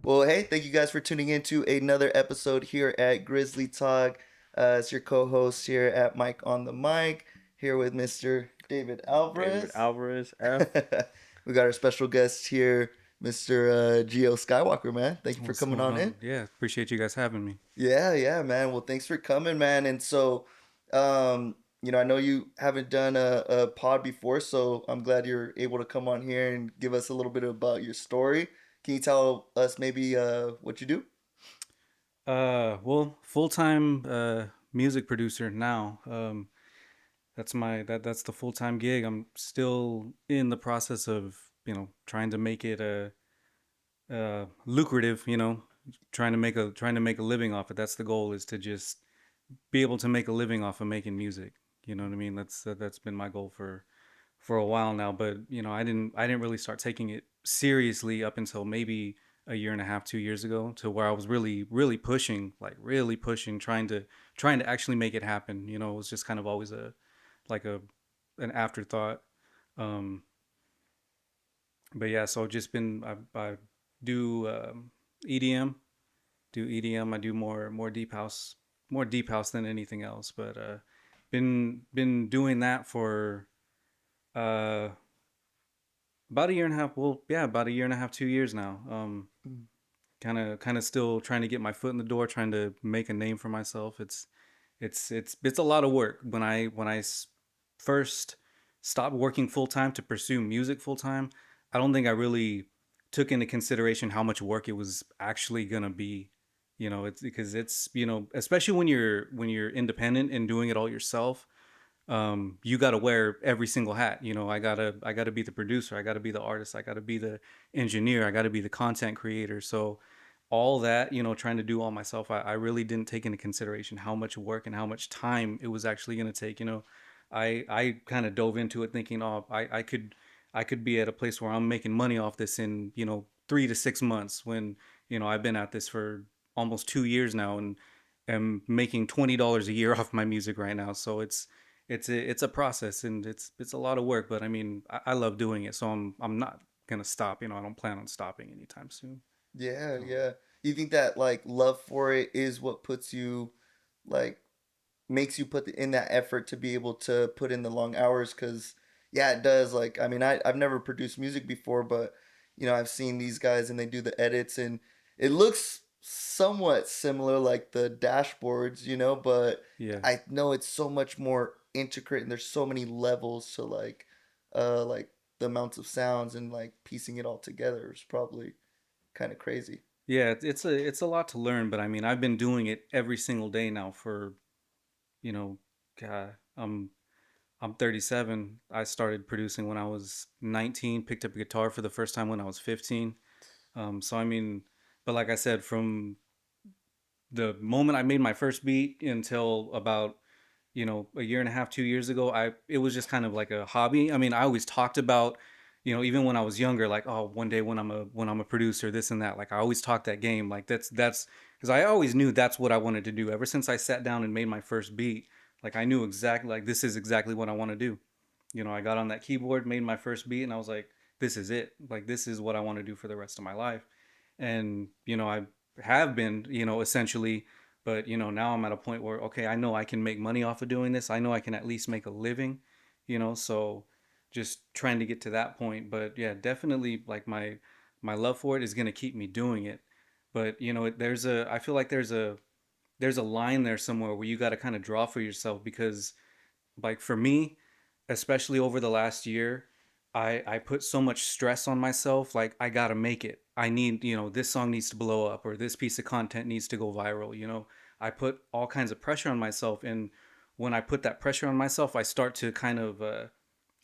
Well, hey, thank you guys for tuning in to another episode here at Grizzly Talk. It's your co-host here at Mike on the Mic, here with Mr. David David Alvarez. Alvarez F. We got our special guest here, Mr. Geo Skywalker, man. Thank you for What's coming going on in. on? Yeah, appreciate you guys having me. Yeah, man. Well, thanks for coming, man. And so, I know you haven't done a pod before, so I'm glad you're able to come on here and give us a little bit about your story. Can you tell us maybe what you do? Well, full-time music producer now. That's the full-time gig. I'm still in the process of, trying to make it lucrative, trying to make a living off it. That's the goal, is to just be able to make a living off of making music. You know what I mean? That's been my goal for a while now, but I didn't really start taking it seriously up until maybe a year and a half, 2 years ago, to where I was really pushing, like really pushing, trying to actually make it happen. It was just kind of always a like a an afterthought. Um, but yeah, so just been I do EDM, do EDM. I do more deep house than anything else. But been doing that for uh about a year and a half. Well, yeah, about a year and a half, 2 years now. Kind of still trying to get my foot in the door, trying to make a name for myself. It's a lot of work. When I first stopped working full time to pursue music full time, I don't think I really took into consideration how much work it was actually gonna be. It's because especially when you're independent and doing it all yourself. You got to wear every single hat. I gotta be the producer, I gotta be the artist, I gotta be the engineer, I gotta be the content creator. So all that, trying to do all myself, I really didn't take into consideration how much work and how much time it was actually going to take. I kind of dove into it thinking, oh, I could be at a place where I'm making money off this in 3 to 6 months, when I've been at this for almost 2 years now, and am making $20 a year off my music right now. So it's a process, and it's a lot of work, but I mean, I love doing it, so I'm not gonna stop. I don't plan on stopping anytime soon. Yeah, So yeah. You think that like love for it is what puts you like makes you in that effort to be able to put in the long hours? Because yeah, it does. Like, I mean, I've never produced music before, but I've seen these guys and they do the edits and it looks somewhat similar, like the dashboards, but yeah. I know it's so much more intricate and there's so many levels to like the amounts of sounds and like piecing it all together is probably kind of crazy. Yeah, it's a lot to learn, but I mean, I've been doing it every single day now for, you know, God, I'm 37. I started producing when I was 19, picked up a guitar for the first time when I was 15. So I mean, but like I said, from the moment I made my first beat until about, a year and a half, 2 years ago, it was just kind of like a hobby. I mean, I always talked about, even when I was younger, like, oh, one day when I'm a producer, this and that. Like, I always talked that game. Like, that's because I always knew that's what I wanted to do. Ever since I sat down and made my first beat, like, I knew exactly, like, this is exactly what I want to do. I got on that keyboard, made my first beat, and I was like, this is it. Like, this is what I want to do for the rest of my life. And I have been, essentially, but now I'm at a point where, okay, I know I can make money off of doing this. I know I can at least make a living. So just trying to get to that point. But yeah, definitely, like, my love for it is going to keep me doing it. But I feel like there's a line there somewhere where you got to kind of draw for yourself, because, like, for me, especially over the last year, I put so much stress on myself. Like, I gotta make it. I need, this song needs to blow up, or this piece of content needs to go viral. I put all kinds of pressure on myself, and when I put that pressure on myself, I start to kind of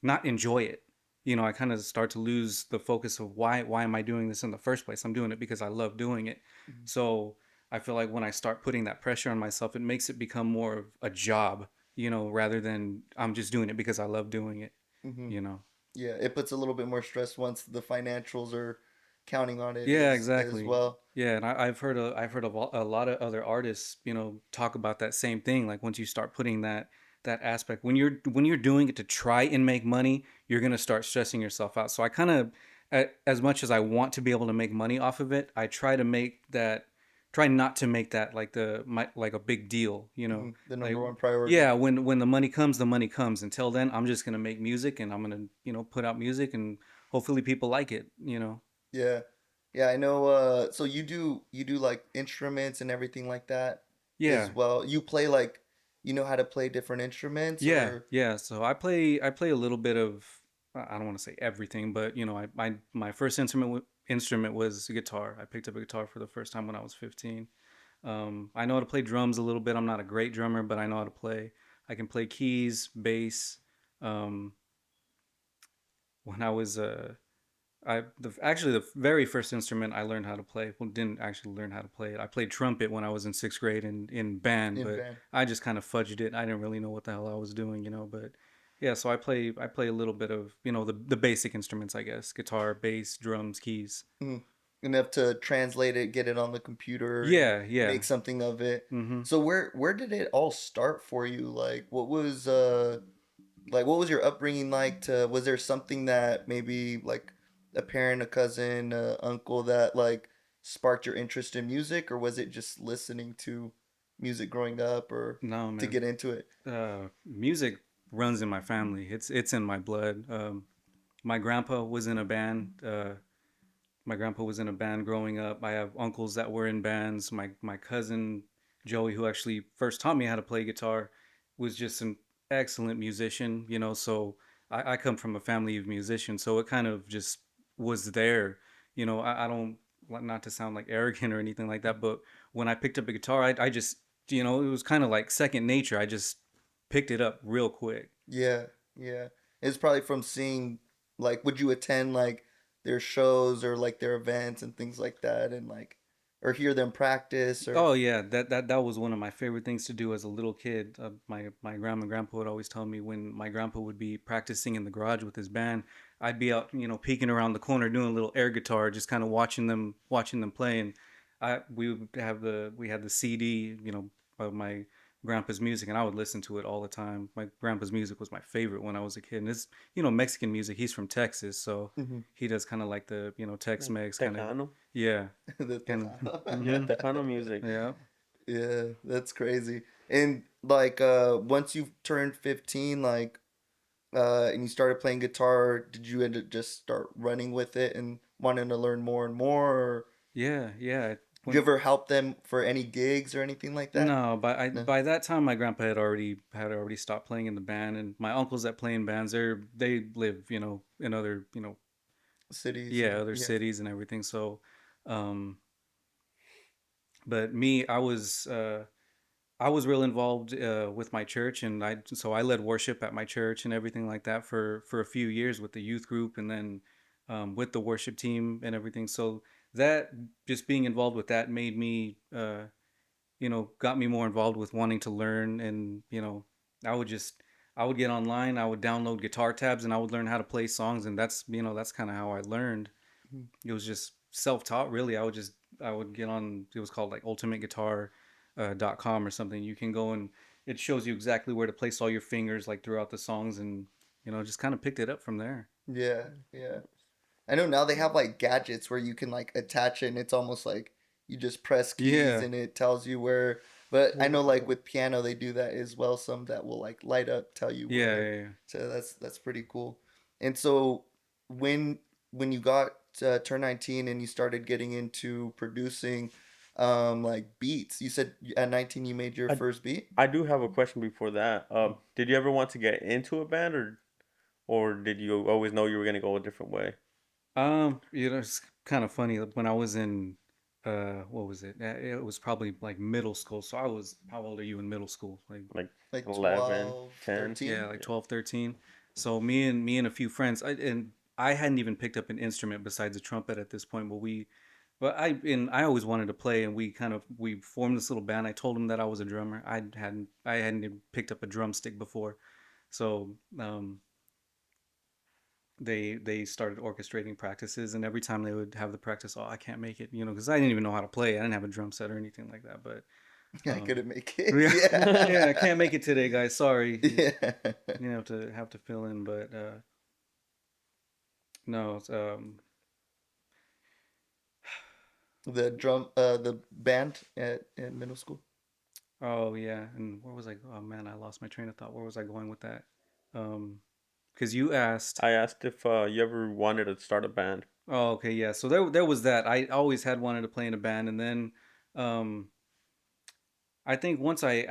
not enjoy it. I kind of start to lose the focus of why am I doing this in the first place? I'm doing it because I love doing it. So I feel like when I start putting that pressure on myself, it makes it become more of a job, rather than I'm just doing it because I love doing it, Hmm. you know. Yeah, it puts a little bit more stress once the financials are counting on it Yeah, as exactly. well. Yeah, and I've heard of a lot of other artists, talk about that same thing. Like, once you start putting that aspect, when you're doing it to try and make money, you're gonna start stressing yourself out. So I kind of as much as I want to be able to make money off of it, I try not to make that like like a big deal, you know. The Like number one priority. yeah, when the money comes. Until then, I'm just gonna make music and I'm gonna put out music and hopefully people like it, you know. Yeah. Yeah, I know so you do like instruments and everything like that as Yeah, well. You play like you know how to play different instruments yeah, or yeah. So I play a little bit of I don't want to say everything, but my first instrument was a guitar. I picked up a guitar for the first time when I was 15. I know how to play drums a little bit. I'm not a great drummer, but I know how to play. I can play keys, bass. Um, when I was actually the very first instrument I learned how to play. Well, didn't actually learn how to play it. I played trumpet when I was in sixth grade in band, in but band? I just kind of fudged it. I didn't really know what the hell I was doing, you know. But yeah, so I play a little bit of the basic instruments, I guess: guitar, bass, drums, keys. Mm. Enough to translate it, get it on the computer and Yeah, yeah. make something of it. Mm-hmm. So where did it all start for you? Like what was your upbringing like to was there something that maybe like a parent, a cousin, a uncle that like sparked your interest in music or was it just listening to music growing up or No, to man. get into it? Music runs in my family. It's in my blood. My grandpa was in a band. My grandpa was in a band growing up. I have uncles that were in bands. My cousin Joey, who actually first taught me how to play guitar, was just an excellent musician. You know, so I come from a family of musicians, so it kind of just was there. You know, I don't, not to sound like arrogant or anything like that, but when I picked up a guitar, I just it was kind of like second nature. I just picked it up real quick. Yeah, yeah. It's probably from seeing like would you attend like their shows or like their events and things like that and like or hear them practice or Oh yeah, that was one of my favorite things to do as a little kid. My grandma and grandpa would always tell me when my grandpa would be practicing in the garage with his band, I'd be out, peeking around the corner doing a little air guitar, just kind of watching them play. And we had the CD, of my grandpa's music, and I would listen to it all the time. My grandpa's music was my favorite when I was a kid, and it's Mexican music. He's from Texas, so Mhm. he does kind of like the Like Tex-Mex kind of, Tejano. yeah, the kind of, Tejano. Yeah, mm-hmm, Tejano music. yeah. Yeah, that's crazy. And like once you turned 15 like and you started playing guitar, did you end up just start running with it and wanting to learn more and more or Yeah, yeah. did you When ever help them for any gigs or anything like that? no, No. by that time my grandpa had already stopped playing in the band, and my uncles that play in bands, they live in other Cities yeah, or other yeah. cities and everything. So, um, but me, I was real involved with my church, and I led worship at my church and everything like that for a few years with the youth group, and then with the worship team and everything. So that just being involved with that made me got me more involved with wanting to learn. And I would just I would get online, I would download guitar tabs, and I would learn how to play songs. And that's kind of how I learned. Mhm. It was just self-taught, really. I would get on, it was called like ultimateguitar.com or something. You can go and it shows you exactly where to place all your fingers like throughout the songs, and just kind of picked it up from there. Yeah, yeah. I know now they have like gadgets where you can like attach it and it's almost like you just press keys Yeah, and it tells you where. But I know like with piano they do that as well. Some that will like light up, tell you yeah, where. yeah, yeah. So that's pretty cool. And so when when you got turned 19 and you started getting into producing like beats, you said at 19 you made your I first beat? I do have a question before that. Did you ever want to get into a band, or did you always know you were gonna go a different way? It's kind of funny. When I was in, what was it? It was probably like middle school. So how old are you in middle school? Like, Like Like 11, 12, 10. yeah, 13? like Yeah. 12, 13. So me and a few friends, and I hadn't even picked up an instrument besides a trumpet at this point. But I always wanted to play, and we formed this little band. I told him that I was a drummer. I hadn't even picked up a drumstick before. So, they started orchestrating practices, and every time they would have the practice, oh, I can't make it, because I didn't even know how to play. I didn't have a drum set or anything like that. But I um couldn't make it. yeah, Yeah. yeah, I can't make it today, guys, sorry. Yeah. Have to fill in. But no, the band at middle school. Oh yeah, and where was I? Oh man, I lost my train of thought. Where was I going with that? Um, because you asked. I asked if you ever wanted to start a band. Oh, okay, yeah. So there was that. I always had wanted to play in a band, and then um, I think once I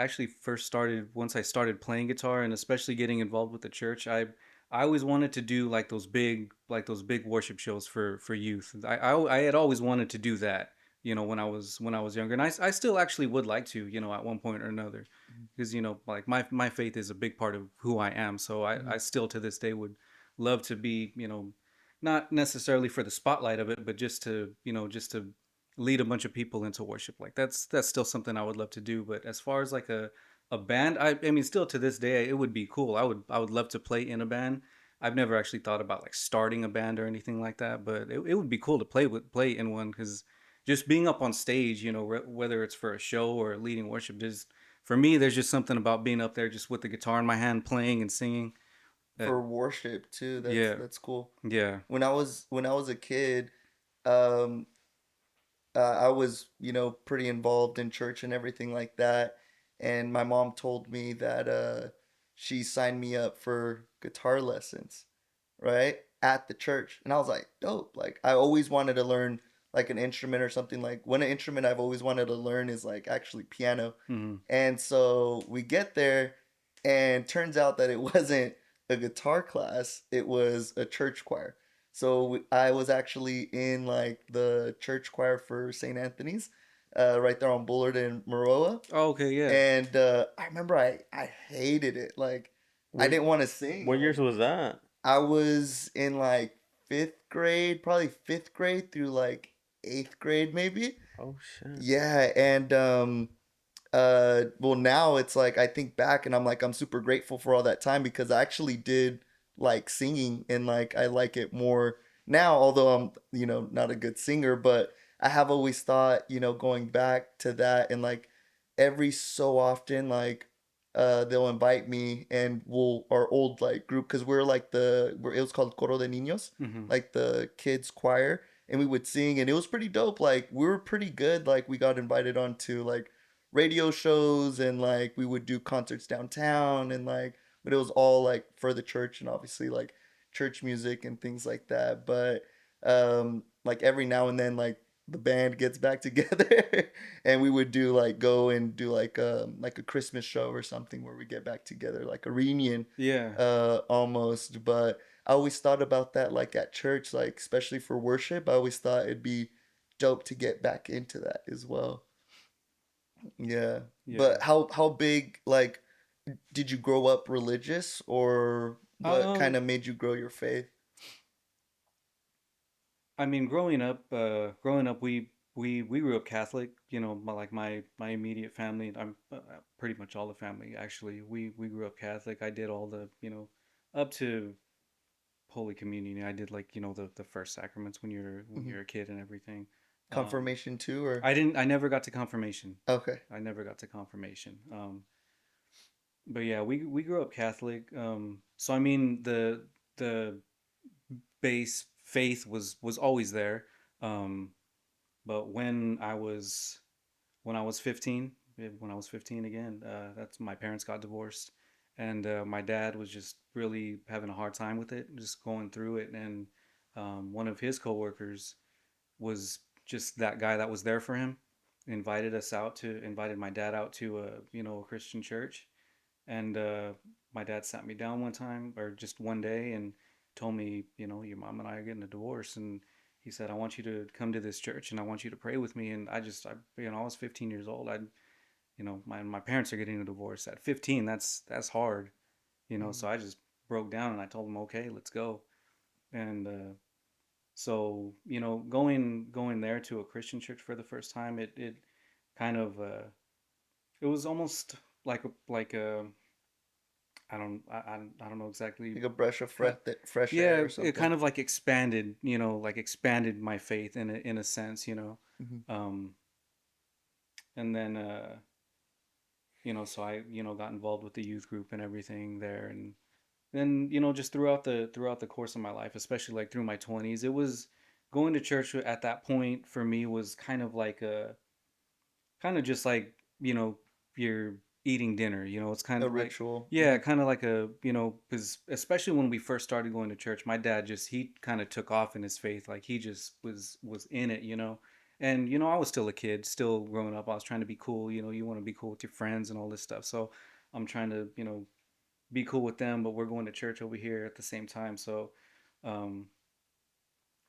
started playing guitar and especially getting involved with the church, I always wanted to do like those big worship shows for youth. I had always wanted to do that, when I was younger, and I still actually would like to, at one point or another, because like my faith is a big part of who I am. So I still to this day would love to be, not necessarily for the spotlight of it, but just to lead a bunch of people into worship. Like that's still something I would love to do. But as far as like a band, I mean, still to this day, it would be cool. I would love to play in a band. I've never actually thought about like starting a band or anything like that, but it would be cool to play in one, because just being up on stage, whether it's for a show or leading worship, just for me, there's just something about being up there just with the guitar in my hand, playing and singing. That For worship too. That's Yeah, that's cool. yeah. When I was a kid, um, I was, pretty involved in church and everything like that. And my mom told me that she signed me up for guitar lessons, right? At the church. And I was like, dope. Like, I always wanted to learn like an instrument or something. Like, one instrument I've always wanted to learn is like actually piano. Hmm. And so we get there, and turns out that it wasn't a guitar class, it was a church choir. So I was actually in like the church choir for St. Anthony's, right there on Bullard and Maroa. Oh, okay, yeah. And I remember I hated it. Like, I What didn't want to sing. what years Like, was that? I was in like fifth grade, probably fifth grade through like eighth grade, maybe. Oh shit. Yeah, and well, now it's like I think back and I'm like I'm super grateful for all that time, because I actually did like singing, and like I like it more now, although I'm, not a good singer. But I have always thought, going back to that, and like every so often, like they'll invite me, and our old like group, because it was called Coro de Niños, Hmm. like the kids choir, and we would sing, and it was pretty dope. Like, we were pretty good. Like, we got invited onto like radio shows, and like we would do concerts downtown, and like, but it was all like for the church, and obviously like church music and things like that. But like every now and then, like the band gets back together and we would do like go and do like a Christmas show or something where we get back together, like a reunion, Yeah. almost. But I always thought about that, like at church, like especially for worship. I always thought it'd be dope to get back into that as well. Yeah. Yeah. But how big, like, did you grow up religious, or what kind Um, of made you grow your faith? I mean, growing up, we grew up Catholic. My immediate family. I'm pretty much all the family actually. We grew up Catholic. I did all the, up to Holy Communion. I did like, the first sacraments when Hmm. you're a kid and everything. Um, Confirmation too, or? I never got to confirmation. Okay. I never got to confirmation. But yeah, we grew up Catholic. So I mean, the base faith was always there. Um, but when I was 15, when I was 15 again, that's my parents got divorced, and my dad was just really having a hard time with it, just going through it. And one of his coworkers was just that guy that was there for him. Invited my dad out to a Christian church, and my dad sat me down one time, or just one day, and told me, your mom and I are getting a divorce. And he said, I want you to come to this church, and I want you to pray with me. And I was 15 years old. My parents are getting a divorce at 15. That's hard, Mm-hmm. So I just broke down, and I told him, okay, let's go. And so, going there to a Christian church for the first time, it kind of it was almost like a I don't know exactly. Like a breath of Kind fresh air Yeah, or it something. kind of like expanded, like expanded my faith in a sense. Hmm. Um, and then so I got involved with the youth group and everything there, and then just throughout the course of my life, especially like through my 20s, it was going to church at that point for me was kind of like a kind of just like, you know, you're eating dinner, you know, it's kind A of like, ritual. yeah, kind of like a, you know, because especially when we first started going to church, my dad just, he kind of took off in his faith. Like he just was in it, you know. And, you know, I was still a kid, still growing up. I was trying to be cool, you know, you want to be cool with your friends and all this stuff. So I'm trying to, you know, be cool with them, but we're going to church over here at the same time. So, um,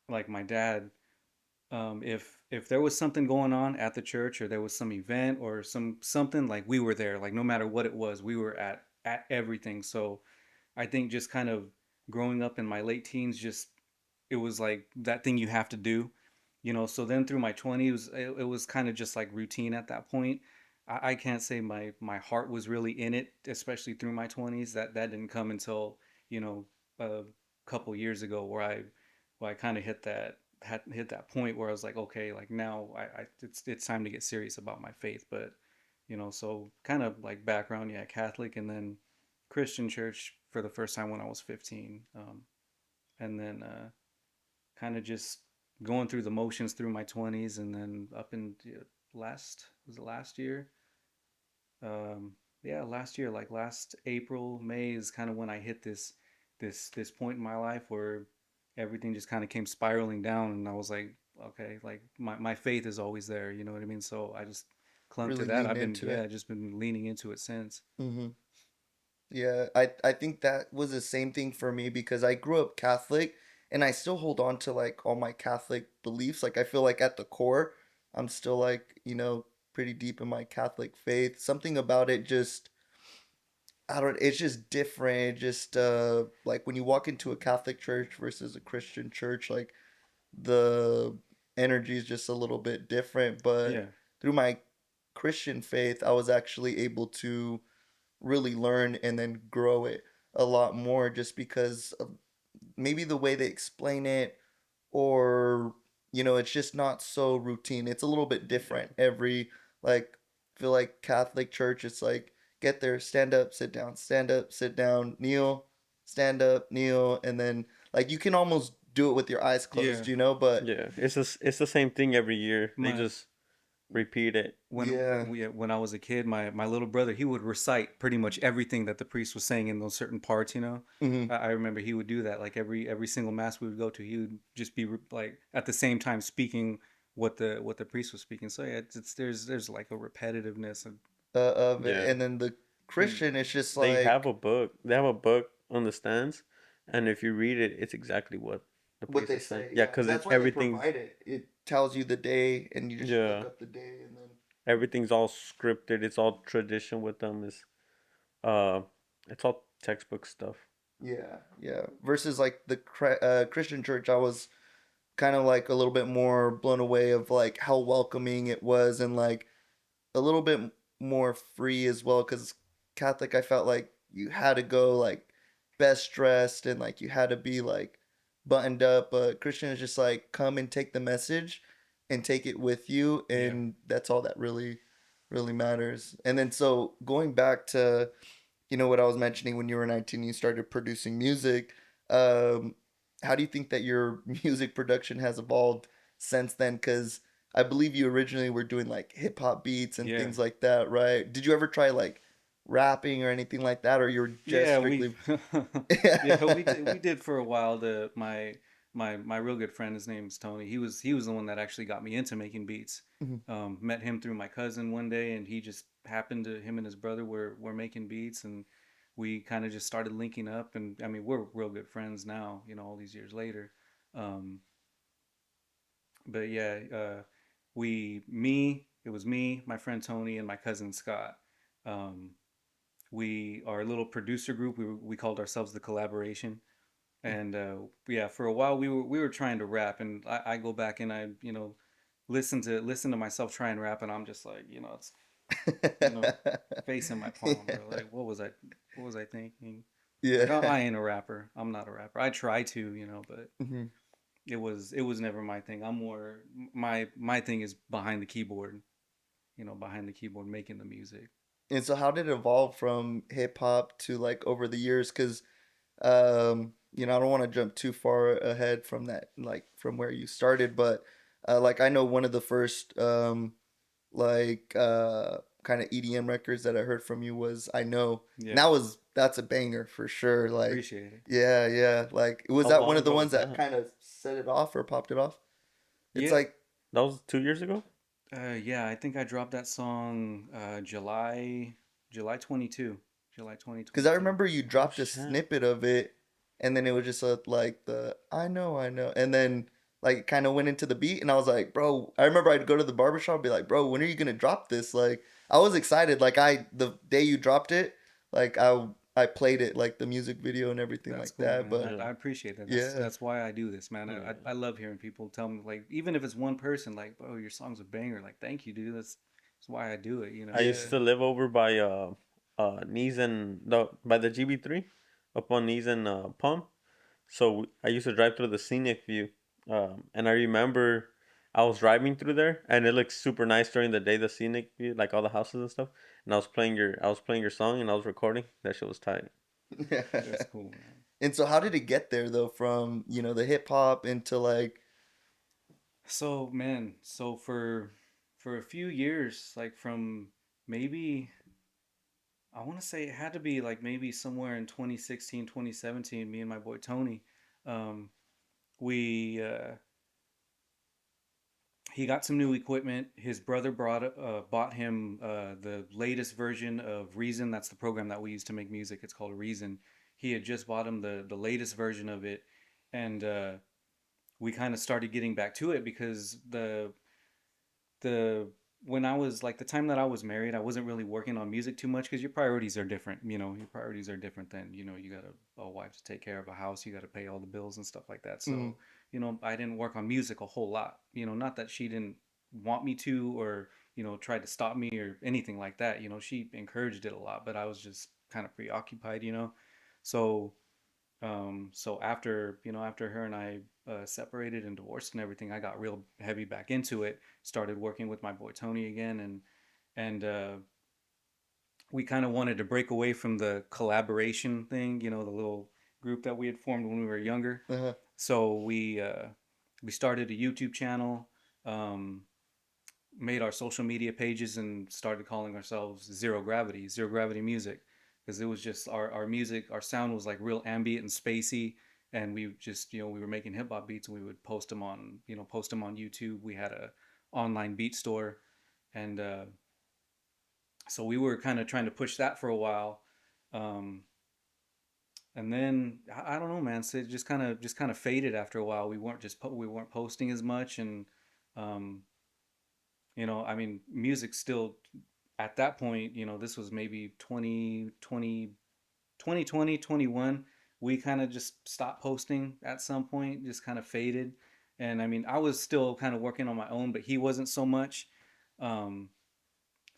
like my dad, if there was something going on at the church or there was some event or something, like we were there, like no matter what it was, we were at everything. So I think just kind of growing up in my late teens, just it was like that thing you have to do, you know. So then through my 20s, it was kind of just like routine at that point. I can't say my heart was really in it, especially through my 20s. That didn't come until, you know, a couple years ago where I kind of hit that point where I was like, okay, like now it's time to get serious about my faith. But you know, so kind of like background, yeah, Catholic, and then Christian church for the first time when I was 15, and then kind of just going through the motions through my 20s, and then up in last was it last year? Um, yeah, last year, like last April, May is kind of when I hit this point in my life where everything just kind of came spiraling down, and I was like, okay, like my faith is always there, you know what I mean? So I just clung to Really that. lean I've been into yeah, it. just been leaning into it since. Hmm. Yeah, I think that was the same thing for me because I grew up Catholic and I still hold on to like all my Catholic beliefs. Like I feel like at the core, I'm still like, pretty deep in my Catholic faith. Something about it just I don't it's just different. Just like when you walk into a Catholic church versus a Christian church, like the energy is just a little bit different, but Yeah, through my Christian faith, I was actually able to really learn and then grow it a lot more just because of maybe the way they explain it or it's just not so routine. It's a little bit Yeah. different every like feel like Catholic church it's like get there, stand up, sit down, kneel, stand up, kneel, and then like you can almost do it with your eyes yeah. closed, but Yeah, it's the same thing every year. They My just repeat it. yeah. when I was a kid, my little brother, he would recite pretty much everything that the priest was saying in those certain parts. You know, Hmm. I remember he would do that. Like every single mass we would go to, he would just be like at the same time speaking what the priest was speaking. So yeah, it's there's like a repetitiveness and Of it, Yeah. and then the mm, Christian it's just They have like a book. They have a book on the stands, and if you read it, it's exactly what the what priest they is saying. say, Yeah, yeah. because That's why they everything's provide it. It tells you the day, and you just look yeah, up the day, and then everything's all scripted. It's all tradition with them. Uh, it's all textbook stuff. yeah, yeah. Versus like the Christian church, I was kind of like a little bit more blown away of like how welcoming it was, and like a little bit more free as well. Because Catholic, I felt like you had to go like best dressed, and like you had to be like buttoned up. But Christian is just like come and take the message, and take it with you, yeah, and that's all that really matters. And then so going back to what I was mentioning when you were 19, you started producing music. Um, how do you think that your music production has evolved since then? Because I believe you originally were doing like hip hop beats and yeah. things like that, right? Did you ever try like rapping or anything like that, or you were just Yeah, we strictly? yeah, we did for a while. My real good friend, his name's Tony. He was the one that actually got me into making beats. Mhm. Met him through my cousin one day, and he just happened to him and his brother were making beats, and we kind of just started linking up. And I mean, we're real good friends now, you know, all these years later. Um, but yeah, it was me, my friend Tony, and my cousin Scott. Um, we our little producer group we called ourselves the collaboration, and yeah, for a while we were trying to rap, and I go back and I, you know, listen to myself try and rap, and I'm just like, you know, it's, you know, face in my palm, bro. Like what was I thinking? Like I Yeah. ain't a rapper, I'm not a rapper. I try to, you know, but Mhm. it was never my thing. I'm more, my thing is behind the keyboard, you know, behind the keyboard making the music. And so, how did it evolve from hip hop to like over the years? Because I don't want to jump too far ahead from that, like from where you started, but like I know one of the first like kind of EDM records that I heard from you was I Know. And Yeah, that's a banger for sure. Like appreciate it. yeah, yeah. Like was How that one long of the ago was ones that that? kind of set it off or popped it off? It's Yeah, like That was 2 years ago. yeah. I think I dropped that song July 22, July because I 2022. remember you Oh dropped a shit. snippet of it, and then it was just like the I know, and then like it kind of went into the beat, and I was like, bro, I remember I'd go to the barbershop, and be like, bro, when are you gonna drop this? Like, I was excited. Like, the day you dropped it, like I played it, like the music video and everything That's like cool, that. man. But Yeah. I appreciate that. yeah, That's why I do this, man. I Yeah. love hearing people tell me, like, even if it's one person, like, "Bro, your song's a banger." Like, thank you, dude. That's why I do it. You I know. used yeah, to live over by Knees and the by the GB3, up on Knees and Palm. So I used to drive through the scenic view, and I remember I was driving through there, and it looked super nice during the day, the scenic view, like all the houses and stuff. And I was playing your song, and I was recording. That shit was tight. That's cool, man. And so, how did it get there though? From the hip hop into like, So, man, so for a few years, like from maybe I want to say it had to be like maybe somewhere in 2016, 2017, me and my boy Tony, um, we he got some new equipment. His brother bought him the latest version of Reason. That's the program that we use to make music. It's called Reason. He had just bought him the latest version of it, and we kind of started getting back to it because the when I was like the time that I was married, I wasn't really working on music too much because your priorities are different. You know, your priorities are different than you got a wife to take care of, a house, you got to pay all the bills and stuff like that. mm, So I didn't work on music a whole lot. Not that she didn't want me to or tried to stop me or anything like that. She encouraged it a lot, but I was just kind of preoccupied. So so after her and I separated and divorced and everything, I got real heavy back into it. Started working with my boy Tony again, and we kind of wanted to break away from the collaboration thing. The little group that we had formed when we were younger. uh, So we started a YouTube channel. Um, Made our social media pages and started calling ourselves Zero Gravity Music, because it was just our music, our sound was like real ambient and spacey, and we just we were making hip hop beats and we would post them on YouTube. We had a online beat store, and so we were kind of trying to push that for a while. Um, and then I don't know, man. So it just kind of faded after a while. We weren't posting as much, and um, I mean, music still at that point, this was maybe 2020, 21. We kind of just stopped posting at some point, just kind of faded. And I mean, I was still kind of working on my own, but he wasn't so much. Um,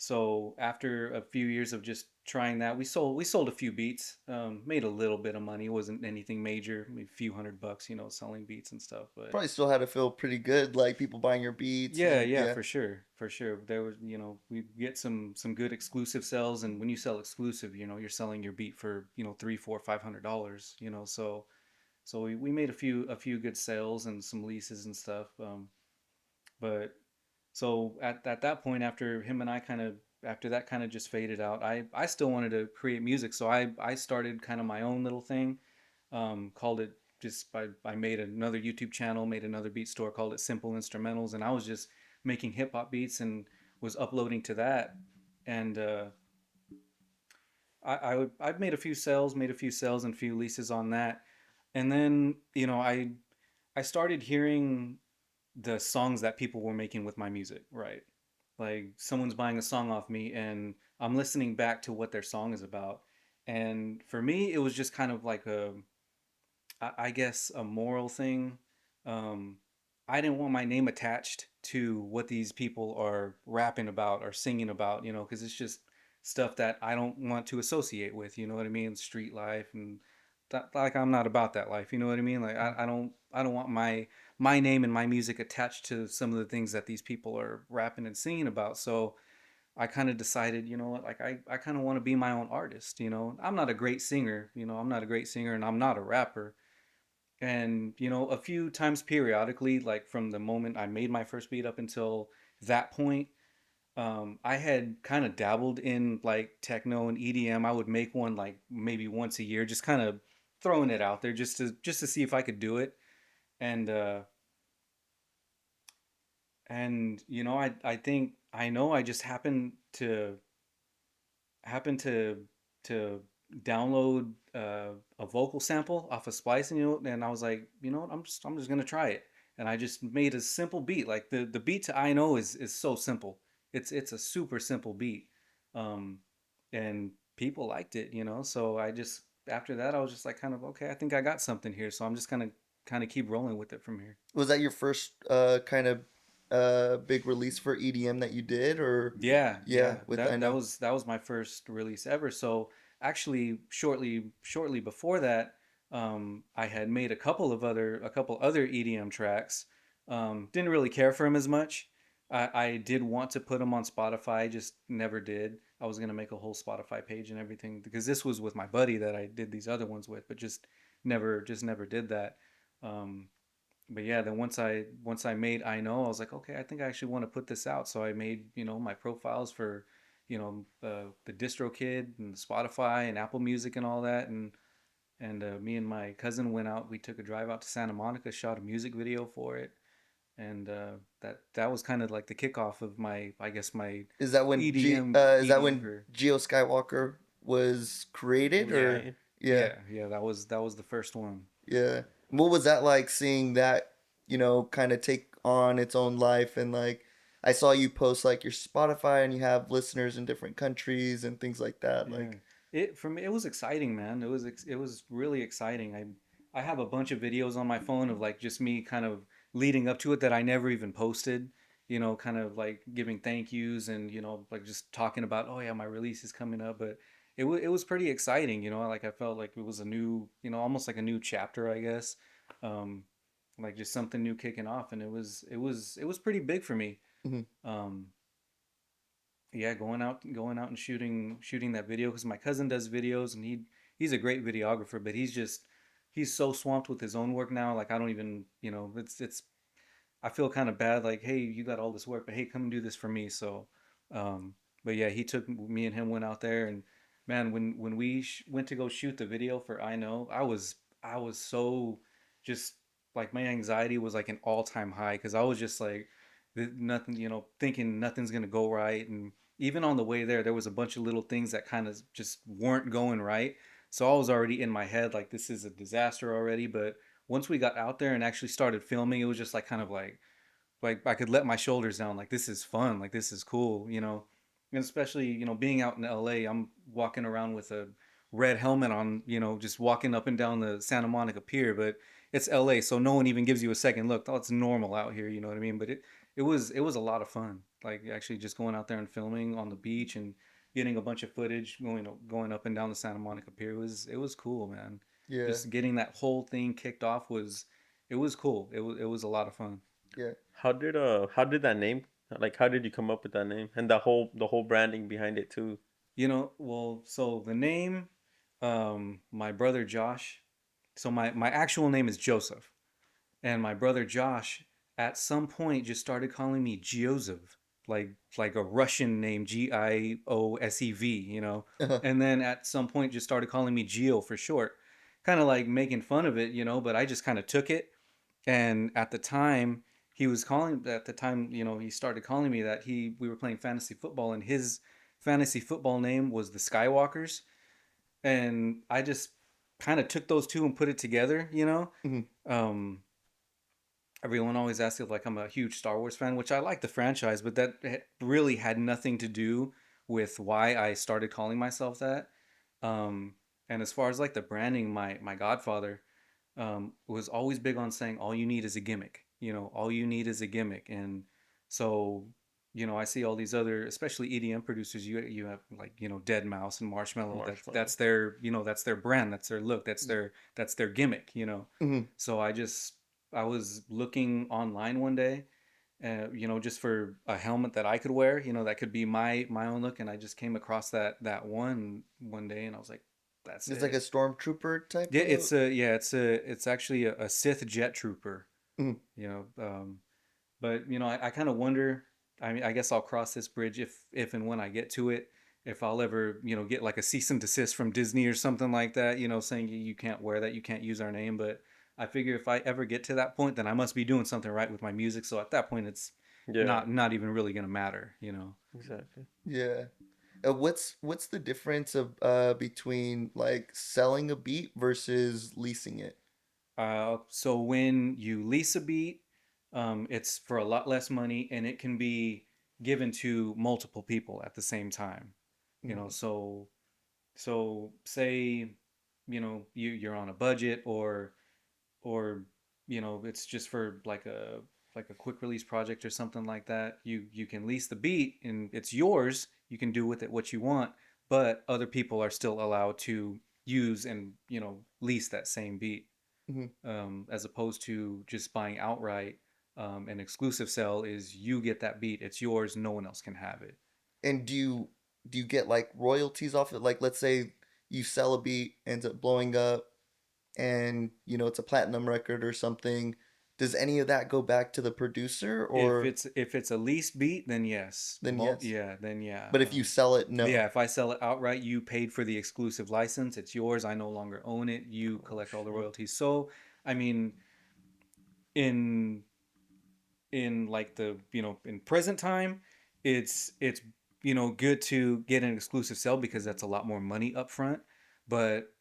so after a few years of just trying that, we sold a few beats, made a little bit of money. It wasn't anything major, maybe a few $100, selling beats and stuff. But probably still had to feel pretty good, like people buying your beats yeah, and yeah, yeah. for sure, for sure. There was, we get some good exclusive sales, and when you sell exclusive, you're selling your beat for three, four, $500. So we made a few good sales and some leases and stuff. But so at that point, after that kind of just faded out, I still wanted to create music, so I started kind of my own little thing, called it just I made another YouTube channel, made another beat store, called it Simple Instrumentals, and I was just making hip hop beats and was uploading to that, and I've made a few sales and a few leases on that, and then I started hearing the songs that people were making with my music, right? Like someone's buying a song off me and I'm listening back to what their song is about. And for me, it was just kind of like I guess, a moral thing. Um, I didn't want my name attached to what these people are rapping about or singing about, because it's just stuff that I don't want to associate with. You know what I mean? Street life and that, like I'm not about that life. You know what I mean? Like I don't want my name and my music attached to some of the things that these people are rapping and singing about. So I kind of decided, what, like I kind of want to be my own artist. I'm not a great singer. I'm not a great singer, and I'm not a rapper. And a few times periodically, like from the moment I made my first beat up until that point, I had kind of dabbled in like techno and EDM. I would make one like maybe once a year, just kind of throwing it out there just to see if I could do it. And I think I know I just happened to download a vocal sample off of Splice, and I was like, what, I'm just gonna try it, and I just made a simple beat. Like the beat to I know is so simple. It's a super simple beat, um, and people liked it, So I just after that I was just like kind of okay, I think I got something here, so I'm just gonna kind of keep rolling with it from here. Was that your first kind of big release for EDM that you did, or Yeah, yeah, yeah. with I That know? that was my first release ever. So actually, shortly before that, I had made a couple other EDM tracks. Didn't really care for them as much. I did want to put them on Spotify, just never did. I was gonna make a whole Spotify page and everything because this was with my buddy that I did these other ones with, but just never did that. Um, but yeah, then once I made I know, I was like, okay, I think I actually want to put this out. So I made my profiles for the DistroKid and Spotify and Apple Music and all that, and me and my cousin went out. We took a drive out to Santa Monica, shot a music video for it, and that was kind of like the kickoff of my, I guess, my Is that when EDM career. GeoSkywalker was created, Yeah, or Okay. yeah, yeah, that was the first one. yeah? What was that like seeing that, kind of take on its own life, and like I saw you post like your Spotify and you have listeners in different countries and things like that. Yeah. Like, It for me it was exciting, man. It was really exciting. I have a bunch of videos on my phone of like just me kind of leading up to it that I never even posted, kind of like giving thank yous and like just talking about, oh yeah, my release is coming up, but it was pretty exciting, like I felt like it was a new, almost like a new chapter, I guess. Um like just something new kicking off, and it was pretty big for me. mhm. Um yeah, going out and shooting that video because my cousin does videos, and he's a great videographer, but he's so swamped with his own work now, like I don't even, it's I feel kind of bad, like, hey, you got all this work, but hey, come and do this for me. So, um, but yeah, he took me and him went out there, and man, when we went to go shoot the video for I know, I was so just like my anxiety was like an all time high because I was just like nothing, thinking nothing's gonna go right, and even on the way there, there was a bunch of little things that kind of just weren't going right. So I was already in my head like this is a disaster already, but once we got out there and actually started filming, it was just like kind of like I could let my shoulders down. Like this is fun. Like this is cool. And especially being out in LA, I'm walking around with a red helmet on, just walking up and down the Santa Monica Pier. But it's LA, so no one even gives you a second look. Oh, it's normal out here. You know what I mean? But it was a lot of fun. Like actually just going out there and filming on the beach and getting a bunch of footage going up and down the Santa Monica Pier. It was cool, man. Yeah, Just getting that whole thing kicked off was cool. It was a lot of fun. yeah. How did that name, like, how did you come up with that name and the whole branding behind it too? Well, so the name, my brother Josh. So my actual name is Joseph, and my brother Josh at some point just started calling me Giosov, like a Russian name, Giosev. And then at some point just started calling me Gio for short, kind of like making fun of it, but I just kind of took it. And at the time, he started calling me that we were playing fantasy football, and his fantasy football name was the Skywalkers, and I just kind of took those two and put it together. Mhm. Um, Everyone always asks if like I'm a huge Star Wars fan, which I like the franchise, but that really had nothing to do with why I started calling myself that. Um, and as far as like the branding, my godfather was always big on saying all you need is a gimmick. All you need is a gimmick. And so, I see all these other, especially EDM producers. You have like Dead Mouse and Marshmello. That's Marshmallow. their brand. That's their look. That's their gimmick. Mhm. So I was looking online one day, just for a helmet that I could wear, that could be my own look. And I just came across that one day, and I was like, that's It's like a it. stormtrooper type Yeah, of. it's actually a Sith jet trooper. Mm. You know, but I kind of wonder. I mean, I guess I'll cross this bridge if and when I get to it. If I'll ever get like a cease and desist from Disney or something like that, saying you can't wear that, you can't use our name. But I figure if I ever get to that point, then I must be doing something right with my music. So at that point, it's Yeah, not even really gonna matter. exactly. Yeah. What's the difference of between like selling a beat versus leasing it? So when you lease a beat, it's for a lot less money, and it can be given to multiple people at the same time. You know, Mm-hmm. so so say you're on a budget, or it's just for like a quick release project or something like that. You can lease the beat, and it's yours. You can do with it what you want, but other people are still allowed to use and lease that same beat, Mm-hmm. as opposed to just buying outright. An exclusive sell is you get that beat, it's yours, no one else can have it. And do you get like royalties off it? Like let's say you sell a beat, ends up blowing up, and it's a platinum record or something. Does any of that go back to the producer, If or it's a lease beat, then yes. then yes? Yeah, then yeah. But if you sell it, no. Yeah, if I sell it outright, you paid for the exclusive license. It's yours. I no longer own it. You Oh collect all the shit. royalties. So, I mean, in like in present time, it's good to get an exclusive sell because that's a lot more money up front. But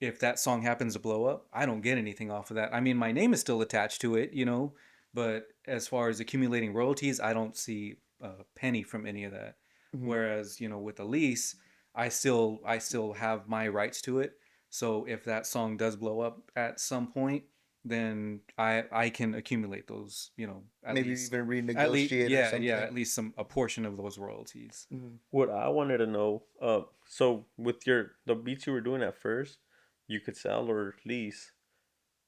if that song happens to blow up, I don't get anything off of that. I mean, my name is still attached to it, but as far as accumulating royalties, I don't see a penny from any of that. Hmm. Whereas, with a lease, I still have my rights to it. So if that song does blow up at some point, then I can accumulate those, at Maybe least even at least renegotiate or yeah, something. at least a portion of those royalties. Hmm. What I wanted to know, so with the beats you were doing at first, you could sell or lease.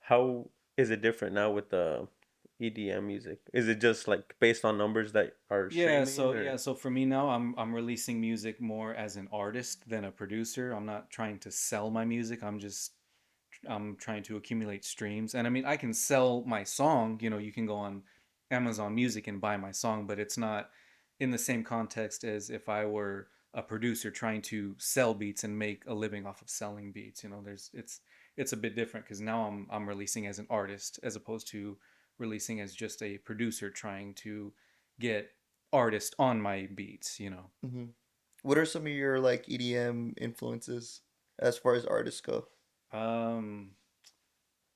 How is it different now with the EDM music? Is it just like based on numbers that are Yeah, streaming, so or? yeah, so for me now, I'm releasing music more as an artist than a producer. I'm not trying to sell my music. I'm trying to accumulate streams. And I mean, I can sell my song. You can go on Amazon Music and buy my song, but it's not in the same context as if I were a producer trying to sell beats and make a living off of selling beats. It's a bit different because now I'm releasing as an artist as opposed to releasing as just a producer trying to get artist on my beats. Hmm. What are some of your like EDM influences as far as artists go? Um,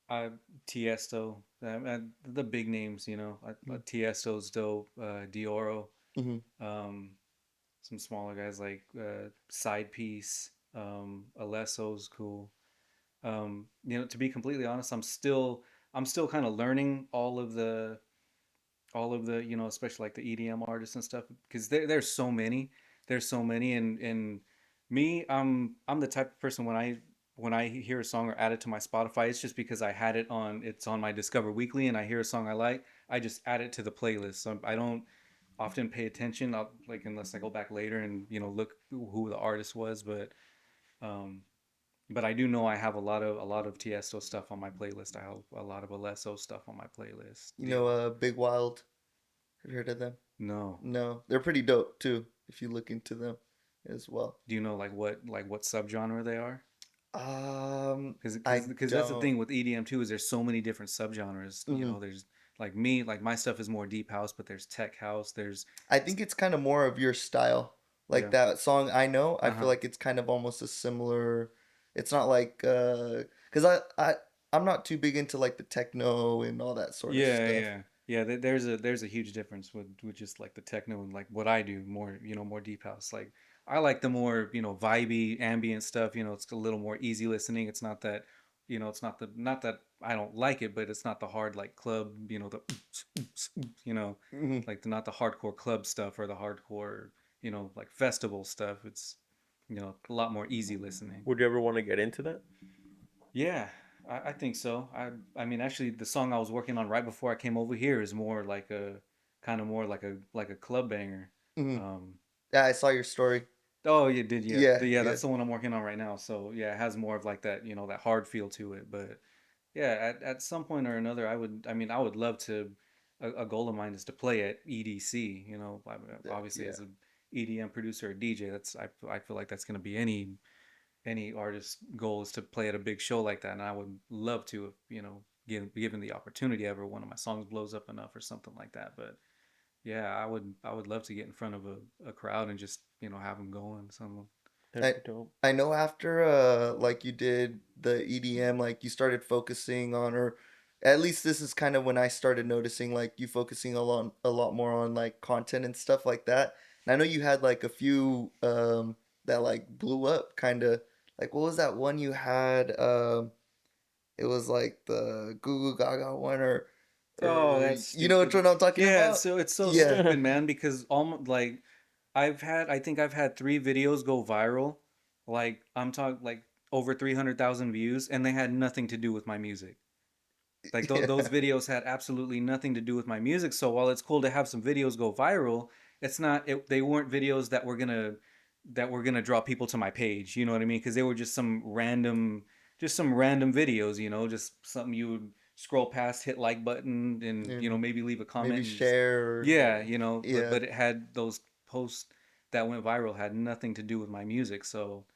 I Tiesto, the big names, Tiesto's dope. Dioro, Mm-hmm. um, some smaller guys like Side Piece, Alesso's cool. To be completely honest, I'm still kind of learning all of the especially like the EDM artists and stuff, because there's so many, and me, I'm the type of person, when I hear a song or add it to my Spotify, it's just because it's on my Discover Weekly, and I hear a song I like, I just add it to the playlist. So I don't often pay attention, like, unless I go back later and look who the artist was. Um but I do know I have a lot of Tiesto stuff on my playlist. I have a lot of Alesso stuff on my playlist. Big Wild. Have you heard of them? No. No, they're pretty dope too. If you look into them as well. Do you know like what subgenre they are? I Because that's the don't. thing with EDM too, is there's so many different subgenres. Hmm. There's like me, like my stuff is more deep house, but there's tech house. There's I think it's kind of more of your style. Like yeah, that song I know, I uh feel huh, like it's kind of almost a similar. It's not like cuz I'm not too big into like the techno and all that sort of yeah, stuff. yeah, yeah. There's a huge difference with just like the techno and like what I do, more deep house. Like I like the more vibey ambient stuff. It's a little more easy listening. It's not that it's not that I don't like it, but it's not the hard like club, the oops, oops, oops, Hmm. like not the hardcore club stuff or the hardcore like festival stuff. It's a lot more easy listening. Would you ever want to get into that? Yeah, I think so. I mean, actually, the song I was working on right before I came over here is more like a kind of more like a club banger. Hmm. Um, Yeah, I saw your story. oh, you did, yeah, Yeah, yeah. yeah, That's the one I'm working on right now. So yeah, it has more of like that, that hard feel to it. But yeah, at some point or another, I would. I mean, I would love to. A goal of mine is to play at EDC. Obviously yeah. as a EDM producer or DJ, I feel like that's going to be any artist's goal is to play at a big show like that, and I would love to, if given the opportunity, ever one of my songs blows up enough or something like that. But yeah, I would love to get in front of a crowd and just have them going. Some I That'd be dope. I know after like you did the EDM, like you started focusing on, or at least this is kind of when I started noticing like you focusing a lot more on like content and stuff like that. And I know you had like a few that like blew up kind of, like what was that one you had, it was like the Goo Goo Gaga one, Oh, or that's you know which stupid. one I'm talking Yeah, about? so it's so Yeah. stupid, man, because almost like I think I've had three videos go viral. Like I'm talking like over 300,000 views, and they had nothing to do with my music. Like those Yeah. videos had absolutely nothing to do with my music. So while it's cool to have some videos go viral, they weren't videos that were gonna draw people to my page. You know what I mean? Because they were just some random videos. Just something you would scroll past, hit like button, and And maybe leave a maybe comment and just share, yeah, but yeah. but it had those posts that went viral had nothing to do with my music. So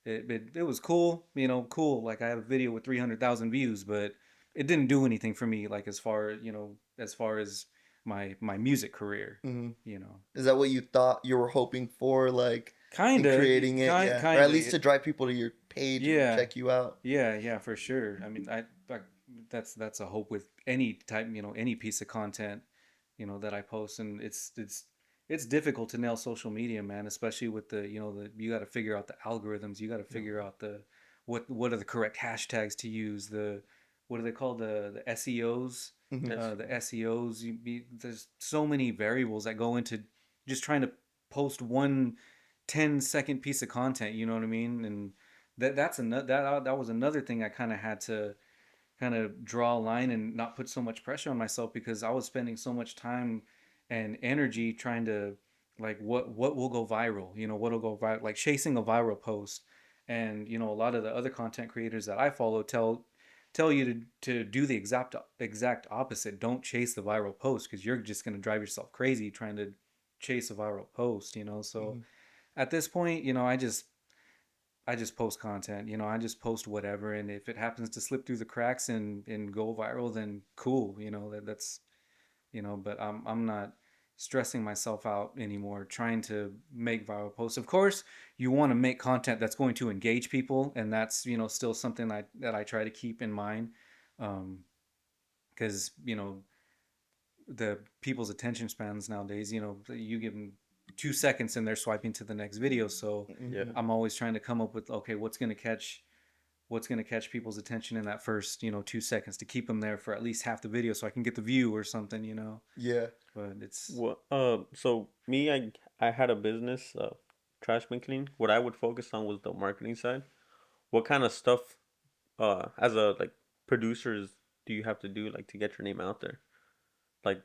it was cool, cool. Like I have a video with 300,000 views, but it didn't do anything for me. Like as far as my music career, Hmm. you know, Is that what you thought you were hoping for, like in kinda, creating it? Yeah, or at least kinda, to drive people to your page and yeah, check you out. yeah, for sure. I mean, that's a hope with any type, any piece of content, that I post, and it's difficult to nail social media, man, especially with the you got to figure out the algorithms, you got to figure out what are the correct hashtags to use, what are they called, the SEOs, Hmm. Yes. the SEOs. There's so many variables that go into just trying to post one 10-second piece of content, you know what I mean? And that was another thing I kind of had to kind of draw a line and not put so much pressure on myself, because I was spending so much time and energy trying to, like, what will go viral, what'll go viral, like chasing a viral post. And a lot of the other content creators that I follow tell you to do the exact opposite. Don't chase the viral post, because you're just going to drive yourself crazy trying to chase a viral post. So Hmm. at this point, I just post content. I just post whatever, and if it happens to slip through the cracks and go viral, then cool. That's But I'm not stressing myself out anymore trying to make viral posts. Of course, you want to make content that's going to engage people, and that's still something that I try to keep in mind, because the people's attention spans nowadays. You give them 2 seconds and they're swiping to the next video. So Hmm. Yeah. I'm always trying to come up with, okay, what's going to catch people's attention in that first 2 seconds to keep them there for at least half the video, so I can get the view or something. Yeah. But it's Well, so me, I had a business, trash bin clean. What I would focus on was the marketing side. What kind of stuff, as a like producers, do you have to do like to get your name out there? Like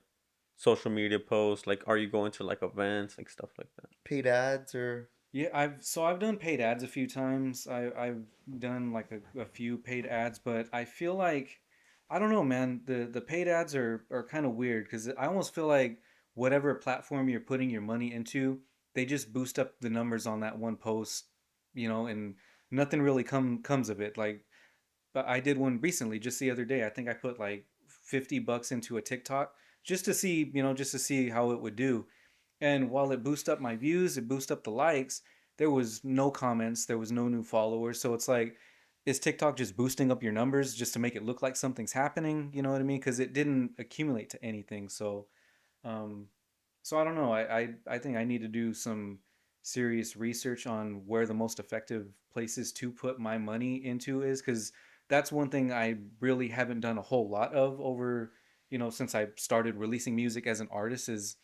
social media posts. Like, are you going to like events, like stuff like that? Paid ads or. Yeah, I've done paid ads a few times. I've done like a few paid ads, but I feel like, I don't know, man. The paid ads are kind of weird, because I almost feel like whatever platform you're putting your money into, they just boost up the numbers on that one post, and nothing really comes of it. Like, but I did one recently, just the other day. I think I put like $50 into a TikTok just to see how it would do. And while it boosted up my views, it boosted up the likes, there was no comments, there was no new followers. So it's like, is TikTok just boosting up your numbers just to make it look like something's happening? You know what I mean? Because it didn't accumulate to anything. Um, so I don't know. I think I need to do some serious research on where the most effective places to put my money into is, because that's one thing I really haven't done a whole lot of over, since I started releasing music as an artist. Is,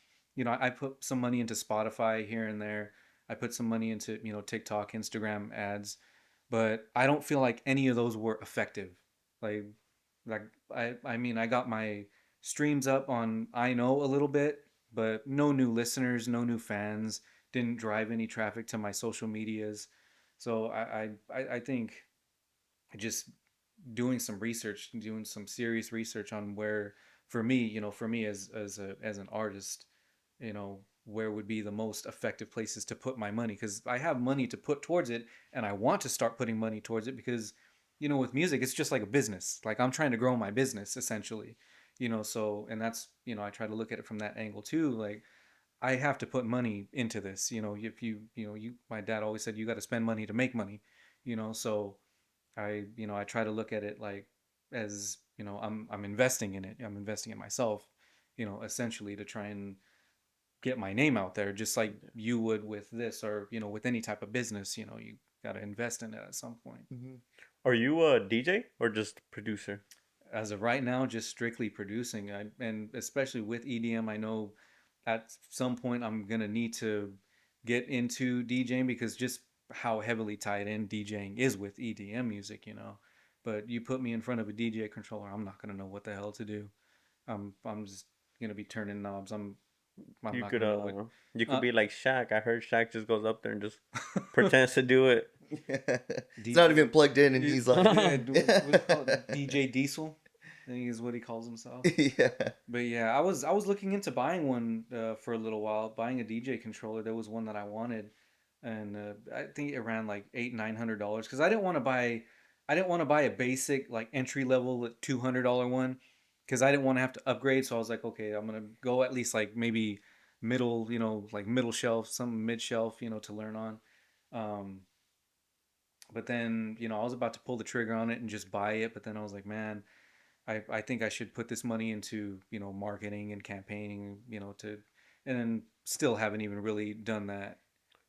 I put some money into Spotify here and there. I put some money into, TikTok, Instagram ads, but I don't feel like any of those were effective. Like like I mean I got my streams up on I know a little bit, but no new listeners, no new fans, didn't drive any traffic to my social medias. So I think just doing some research, doing some serious research on where, for me, for me as an artist, where would be the most effective places to put my money, because I have money to put towards it, and I want to start putting money towards it because, with music, it's just like a business. Like I'm trying to grow my business essentially, so, and that's, I try to look at it from that angle too. Like I have to put money into this. If my dad always said you got to spend money to make money. So I try to look at it like as, I'm investing in it. I'm investing in myself, essentially to try and get my name out there, just like you would with this, or, with any type of business, you got to invest in it at some point. Hmm. Are you a DJ or just producer? As of right now, just strictly producing. And especially with EDM, I know at some point I'm gonna need to get into DJing, because just how heavily tied in DJing is with EDM music, But you put me in front of a DJ controller, I'm not gonna know what the hell to do. I'm just gonna be turning knobs. I'm You not could gonna know what. you could Uh, be like Shaq. I heard Shaq just goes up there and just pretends to do it. It's D, not even plugged in, and he's like, what do you call it? DJ Diesel, I think is what he calls himself. yeah, But yeah, I was looking into buying one for a little while, buying a DJ controller. There was one that I wanted, and I think it ran like $800-900, because I didn't want to buy a basic like entry level $200 one, because I didn't want to have to upgrade. So I was like, okay, I'm gonna go at least like maybe middle, like middle shelf, some mid shelf, to learn on. Um, but then, I was about to pull the trigger on it and just buy it, but then I was like, man, I think I should put this money into, marketing and campaigning, and then still haven't even really done that.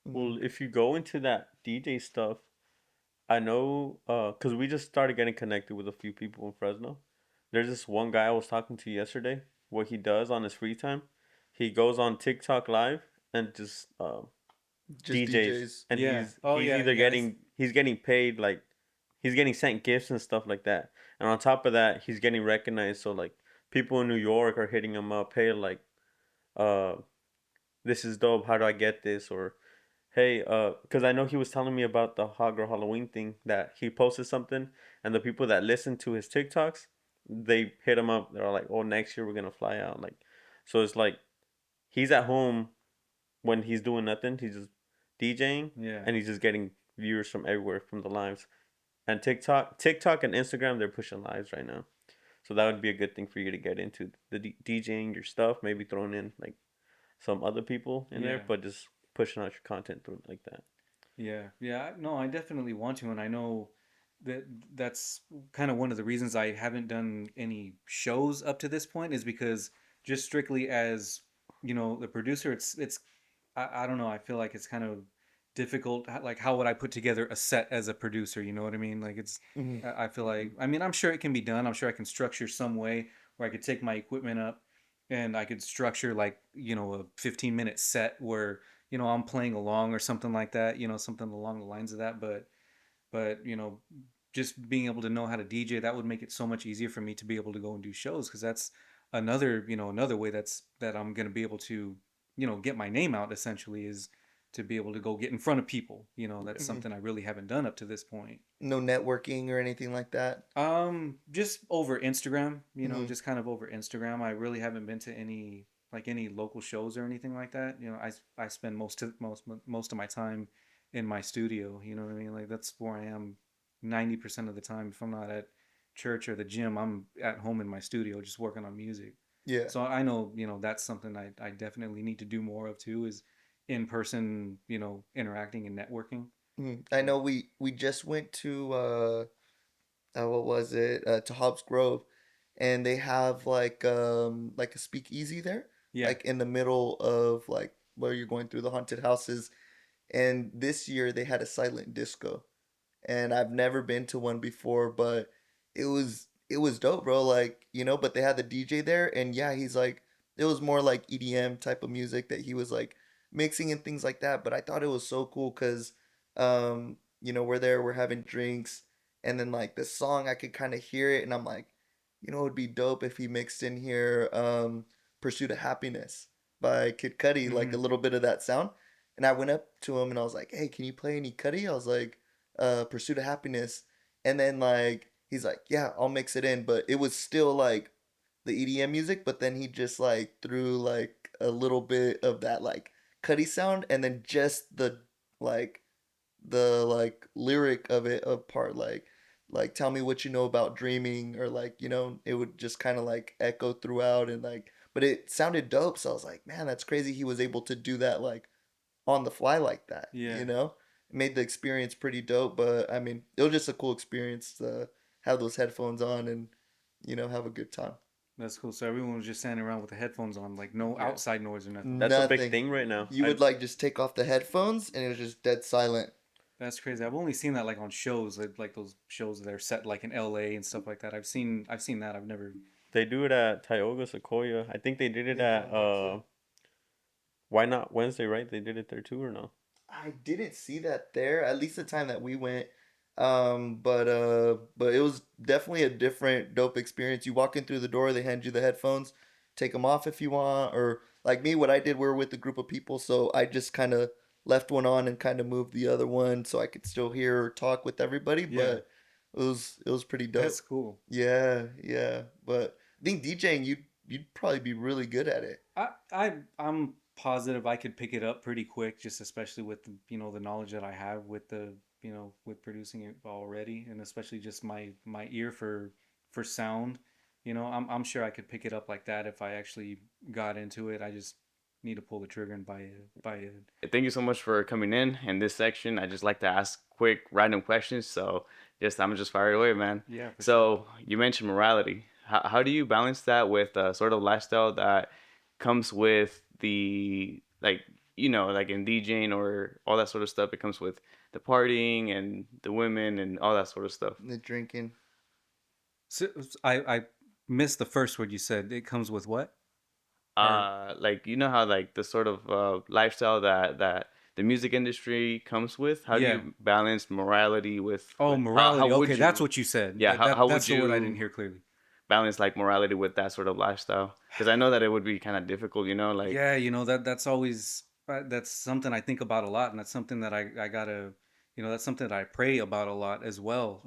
hmm, Well, if you go into that DJ stuff, I know, cause we just started getting connected with a few people in Fresno. There's this one guy I was talking to yesterday. What he does on his free time, he goes on TikTok live and just just DJs, DJs. and Yeah. Oh he's yeah, either yeah. he's getting paid, like he's getting sent gifts and stuff like that, and on top of that he's getting recognized. So like people in New York are hitting him up, hey, like uh this is dope. How do I get this? Or hey, because I know he was telling me about the Hot Girl Halloween thing, that he posted something, and the people that listen to his TikToks, they hit him up. They're like, oh, next year we're gonna fly out. Like, so it's like he's at home when he's doing nothing. He's just DJing, Yeah. and he's just getting viewers from everywhere from the lives. And TikTok and Instagram, they're pushing lives right now. So that would be a good thing for you to get into the DJing your stuff. Maybe throwing in like some other people in there, Yeah. but just pushing out your content through like that. Yeah, yeah. No, I definitely want to, and I know that that's kind of one of the reasons I haven't done any shows up to this point, is because just strictly as, the producer, it's I don't know. I feel like it's kind of difficult. Like, how would I put together a set as a producer? You know what I mean? Like, Hmm. I feel like, I mean, I'm sure it can be done. I'm sure I can structure some way where I could take my equipment up, and I could structure like, a 15-minute set where, I'm playing along or something like that, something along the lines of that. But, just being able to know how to DJ, that would make it so much easier for me to be able to go and do shows, because that's another way that I'm going to be able to, get my name out, essentially, is to be able to go get in front of people. That's Hmm. something I really haven't done up to this point. No networking or anything like that. Just over Instagram, Hmm. just kind of over Instagram. I really haven't been to any local shows or anything like that. I spend most of my time in my studio. You know what I mean? Like that's where I am 90% of the time. If I'm not at church or the gym, I'm at home in my studio just working on music. Yeah. So I know, that's something I definitely need to do more of too, is in person, interacting and networking. Mhm. I know we just went to what was it, to Hobbs Grove, and they have like a speakeasy there, Yeah. like in the middle of like where you're going through the haunted houses. And this year they had a silent disco, and I've never been to one before, but it was dope, bro. Like, but they had the DJ there, and yeah, he's like, it was more like EDM type of music that he was like mixing and things like that. But I thought it was so cool because, we're there, we're having drinks, and then like the song I could kind of hear it, and I'm like, you know, it would be dope if he mixed in here "Pursuit of Happiness" by Kid Cudi, like a Mm-hmm. little bit of that sound. And I went up to him and I was like, hey, can you play any Cudi? I was like, "Pursuit of Happiness," and then like he's like, yeah, I'll mix it in, but it was still like the EDM music, but then he just like threw like a little bit of that like Cudi sound, and then just like the lyric of it apart, like tell me what you know about dreaming, or like, you know, it would just kind of like echo throughout, and like, but it sounded dope. So I was like, man, that's crazy he was able to do that like on the fly like that, Yeah, you know. It made the experience pretty dope. But I mean, it was just a cool experience to have those headphones on and, you know, have a good time. that's cool. So everyone was just standing around with the headphones on, like no Yeah, outside noise or nothing. that's a big Nothing. thing right now. You I would like just take off the headphones and it was just dead silent. That's crazy. I've only seen that like on shows, like those shows that are set like in LA and stuff like that. I've seen that. I've never. They do it at Tioga Sequoia. I think they did it They've at done that too. Why Not Wednesday, right? They did it there too, or no? I didn't see that there, at least the time that we went. But it was definitely a different dope experience. You walk in through the door, they hand you the headphones, take them off if you want, or like me, what I did, we were with a group of people, so I just kind of left one on and kind of moved the other one so I could still hear or talk with everybody. Yeah, But it was pretty that's dope. cool. Yeah, yeah. But I think DJing, you'd probably be really good at it. I'm positive I could pick it up pretty quick, just especially with the knowledge that I have with with producing it already, and especially just my ear for sound. I'm sure I could pick it up like that if I actually got into it. I just need to pull the trigger and buy it. Thank you so much for coming in this section. I just like to ask quick random questions, so just I'm just fire away, man. Yeah, for sure. So you mentioned morality. How do you balance that with a sort of lifestyle that comes with the like like in DJing or all that sort of stuff? It comes with the partying and the women and all that sort of stuff. The drinking. So I missed the first word you said. It comes with what? Or Like how like the sort of lifestyle that the music industry comes with. How do yeah. you balance morality Oh, with how morality. would Okay, that's you what you said. yeah That how would that's the word I didn't you hear clearly. balance like morality with that sort of lifestyle? Because I know that it would be kind of difficult, like Yeah, that's always that's something I think about a lot, and that's something that I gotta, that's something that I pray about a lot as well.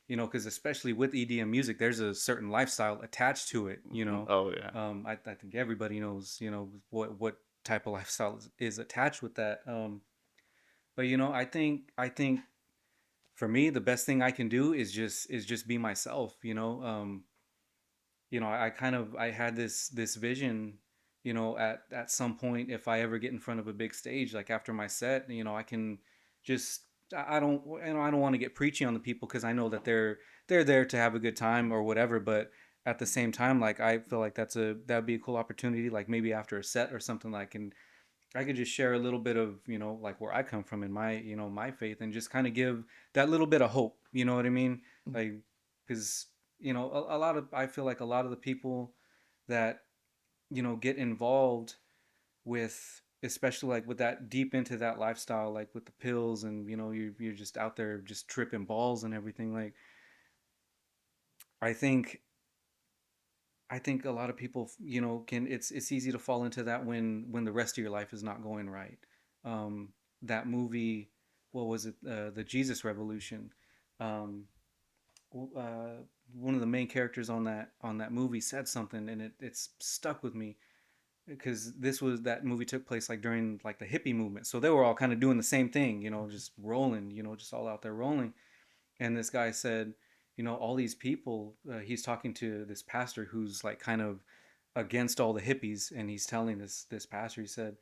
Because especially with EDM music, there's a certain lifestyle attached to it. oh yeah. I think everybody knows, what type of lifestyle is attached with that. But I think for me, the best thing I can do is just be myself. I kind of I had this vision, at some point, if I ever get in front of a big stage, like after my set, I can just I don't want to get preachy on the people, because I know that they're there to have a good time or whatever. But at the same time, like, I feel like that'd be a cool opportunity, like maybe after a set or something, like, and I could just share a little bit of, like, where I come from in my faith, and just kind of give that little bit of hope. You know what I mean? Like, because a lot of I feel like a lot of the people that get involved with, especially like with that deep into that lifestyle, like with the pills, and you're just out there just tripping balls and everything. Like, I think I think a lot of people, can it's easy to fall into that when the rest of your life is not going right. Um, that movie, what was it? The Jesus Revolution. Um, One of the main characters on that movie said something, and it's stuck with me, because that movie took place like during like the hippie movement, so they were all kind of doing the same thing, just rolling, just all out there rolling. And this guy said, all these people, he's talking to this pastor who's like kind of against all the hippies, and he's telling this pastor, he said,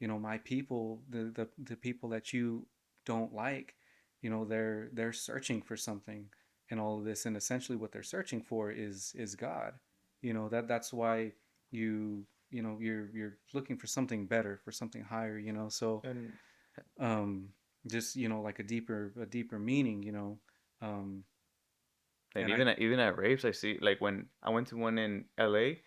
my people, the people that you don't like, they're searching for something and all of this, and essentially what they're searching for is God. That's why you're looking for something better, for something higher, so And um just like a deeper meaning, um And and I even at raves, I see like when I went to one in LA,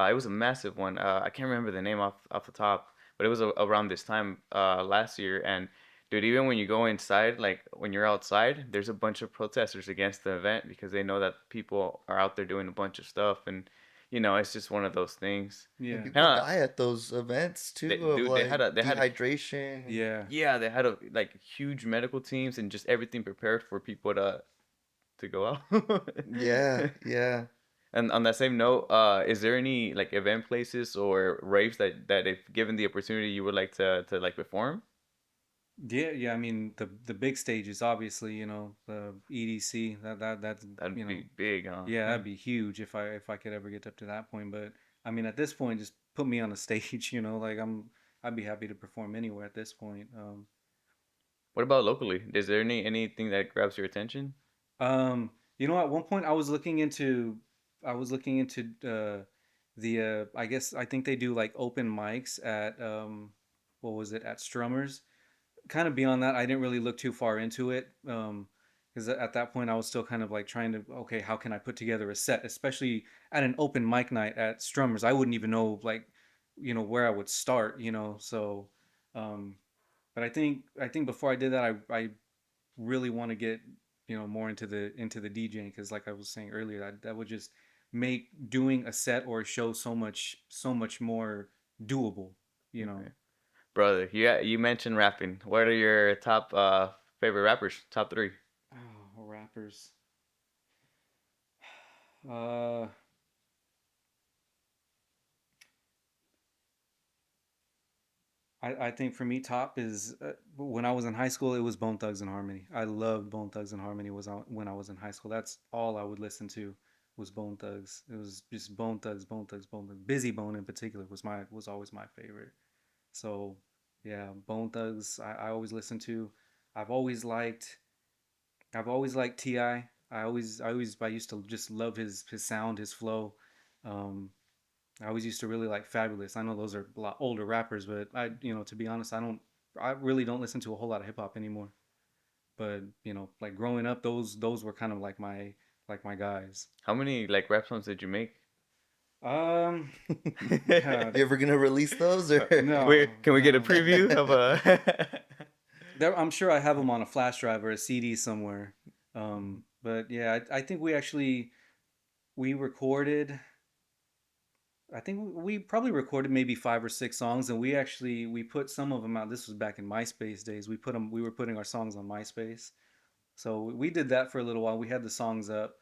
it was a massive one. I can't remember the name off the top, but it was around this time last year, and Dude, even when you go inside, like when you're outside, there's a bunch of protesters against the event because they know that people are out there doing a bunch of stuff, and it's just one of those things. And Yeah. people And die at those events they, too of dude, they like had a dehydration. And Yeah. yeah, they had a like huge medical teams and just everything prepared for people to go out. yeah, yeah. And on that same note, is there any like event places or raves that if given the opportunity you would like to like perform? Yeah, yeah. I mean, the big stages, obviously, the EDC. That's That'd be big, huh? yeah, that'd be huge if I could ever get up to that point. But I mean, at this point, just put me on a stage. Like I'd be happy to perform anywhere at this point. What about locally? Is there anything that grabs your attention? At one point I was looking into the I think they do like open mics at what was it, at Strummers. Kind of beyond that, I didn't really look too far into it. Because at that point I was still kind of like trying to, okay, how can I put together a set, especially at an open mic night at Strummers. I wouldn't even know, like, where I would start, so um but I think before I did that, I really want to get more into the DJing, because like I was saying earlier, that would just make doing a set or a show so much more doable you know Okay. Brother, you mentioned rapping. What are your top favorite rappers? Top three. oh, rappers. uh I think for me, top is, when I was in high school, it was Bone Thugs and Harmony. I loved Bone Thugs and Harmony when I was in high school. That's all I would listen to, was Bone Thugs. It was just Bone Thugs, Bone Thugs, Bone Thugs. Busy Bone in particular was always my favorite. So yeah, Bone Thugs, I always listen to. I've always liked I've always liked Ti. I used to just love his sound, his flow. Um, I always used to really like Fabulous. I know those are a lot older rappers, but to be honest, I really don't listen to a whole lot of hip hop anymore. But like growing up, those were kind of like my guys. How many like rap songs did you make? Um, You ever gonna release those or? no, Can we get a no. preview of a? I'm sure I have them on a flash drive or a CD somewhere. But yeah, I think we recorded. I think we probably recorded maybe 5 or 6 songs, and we put some of them out. This was back in MySpace days. We were putting our songs on MySpace, so we did that for a little while. We had the songs up,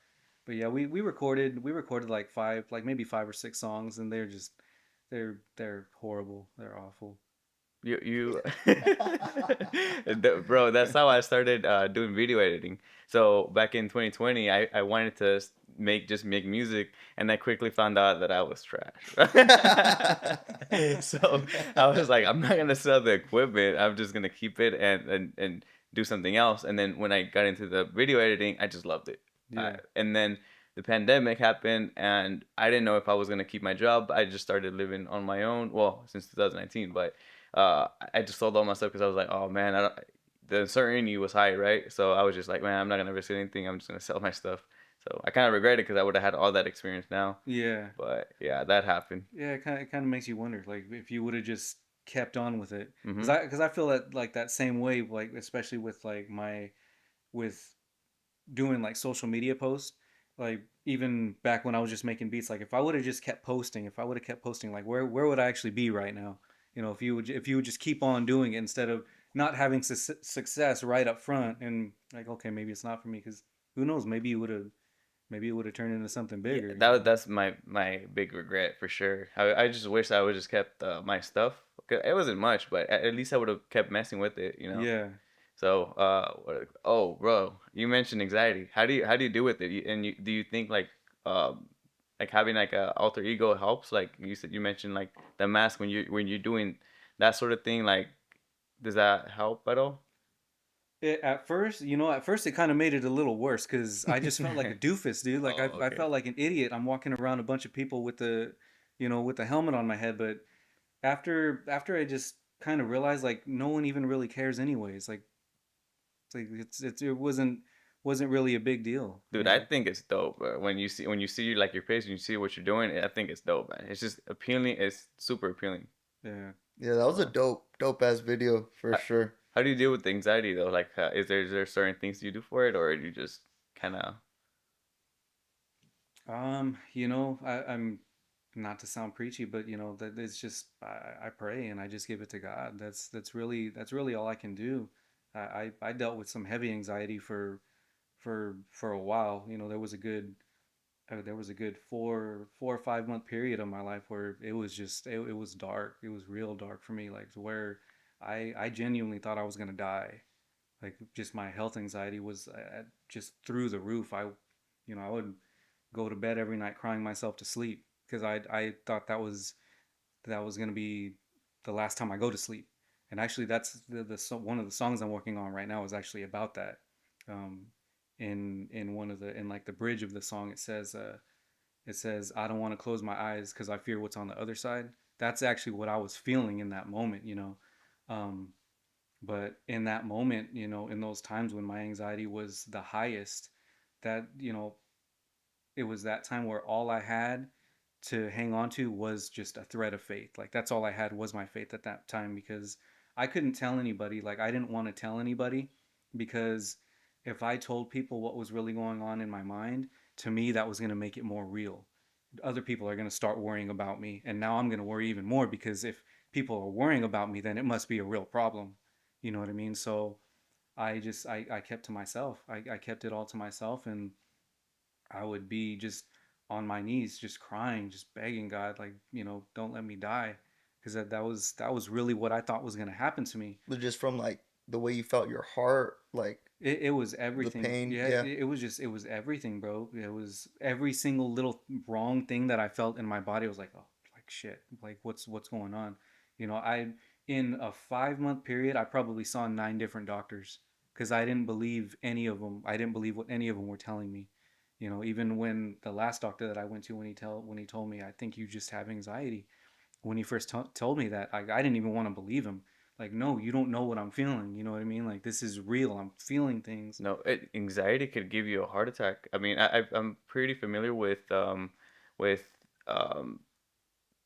but yeah, we recorded like maybe 5 or 6 songs, and they're horrible. They're awful. You bro, that's how I started doing video editing. So back in 2020, I wanted to make music, and I quickly found out that I was trash. So I was like, I'm not gonna sell the equipment. I'm just gonna keep it and do something else. And then when I got into the video editing, I just loved it. Yeah, And then the pandemic happened, and I didn't know if I was gonna keep my job. I just started living on my own. Well, since 2019, but I just sold all my stuff because I was like, oh man, the uncertainty was high, right? So I was just like, man, I'm not gonna risk anything. I'm just gonna sell my stuff. So I kind of regret it because I would have had all that experience now. yeah, But yeah, that happened. yeah. It kind of makes you wonder, like, if you would have just kept on with it, because Hmm. I feel that, like, that same way, like, especially with like with doing like social media posts, like even back when I was just making beats, like, if I would have just kept posting, if I would have kept posting, like, where would I actually be right now? If you would just keep on doing it, instead of not having success right up front, and like, okay, maybe it's not for me, because who knows, maybe it would have turned into something Yeah, bigger. that's my big regret for sure. I just wish I would just kept my stuff. 'Cause it wasn't much, but at least I would have kept messing with it. Yeah. So, oh, bro, you mentioned anxiety. How do you deal with it? Do you think like having like a alter ego helps? Like you mentioned like the mask when you're doing that sort of thing. Like, does that help at all? At first it kind of made it a little worse, because I just felt like a doofus, dude. Like, I, Oh, I okay. felt like an idiot. I'm walking around a bunch of people with the helmet on my head. But after I just kind of realized, like, no one even really cares anyways. Like, it wasn't really a big deal, Dude, I think it's dope, bro. When you see like your face and you see what you're doing, I think it's dope, man. It's just appealing. It's super appealing. Yeah. Yeah, that was a So, dope ass video for how, sure. How do you deal with the anxiety though? Like, is there certain things you do for it, or you just kind of? I'm not to sound preachy, but that it's just I pray and I just give it to God. That's really all I can do. I dealt with some heavy anxiety for a while. There was a good 4 or 5 month period of my life where it was dark. It was real dark for me, like to where I genuinely thought I was gonna die. Like just my health anxiety was just through the roof. I would go to bed every night crying myself to sleep because I thought that was gonna be the last time I go to sleep. And actually, that's one of the songs I'm working on right now is actually about that. Um, in one of the in like the bridge of the song, it says I don't want to close my eyes because I fear what's on the other side. That's actually what I was feeling in that moment. Um, but in that moment, in those times when my anxiety was the highest, that it was that time where all I had to hang on to was just a thread of faith. Like that's all I had was my faith at that time because I couldn't tell anybody. Like I didn't want to tell anybody because if I told people what was really going on in my mind, to me that was going to make it more real. Other people are going to start worrying about me, and now I'm going to worry even more because if people are worrying about me, then it must be a real problem. You know what I mean? So I kept to myself. I kept it all to myself, and I would be just on my knees, just crying, just begging God, like, don't let me die, because that was really what I thought was gonna happen to me. Just from like the way you felt your heart, like It was the everything. pain. Yeah, Yeah. it was everything, bro. It was every single little wrong thing that I felt in my body. I was like, oh, like shit, like what's going on? I in a 5 month period, I probably saw 9 different doctors because I didn't believe any of them. I didn't believe what any of them were telling me. Even when the last doctor that I went to, when he told me, I think you just have anxiety. When he first told me that, I didn't even want to believe him. Like, no, you don't know what I'm feeling. You know what I mean? Like, this is real. I'm feeling things. No, anxiety could give you a heart attack. I mean, I'm pretty familiar with um,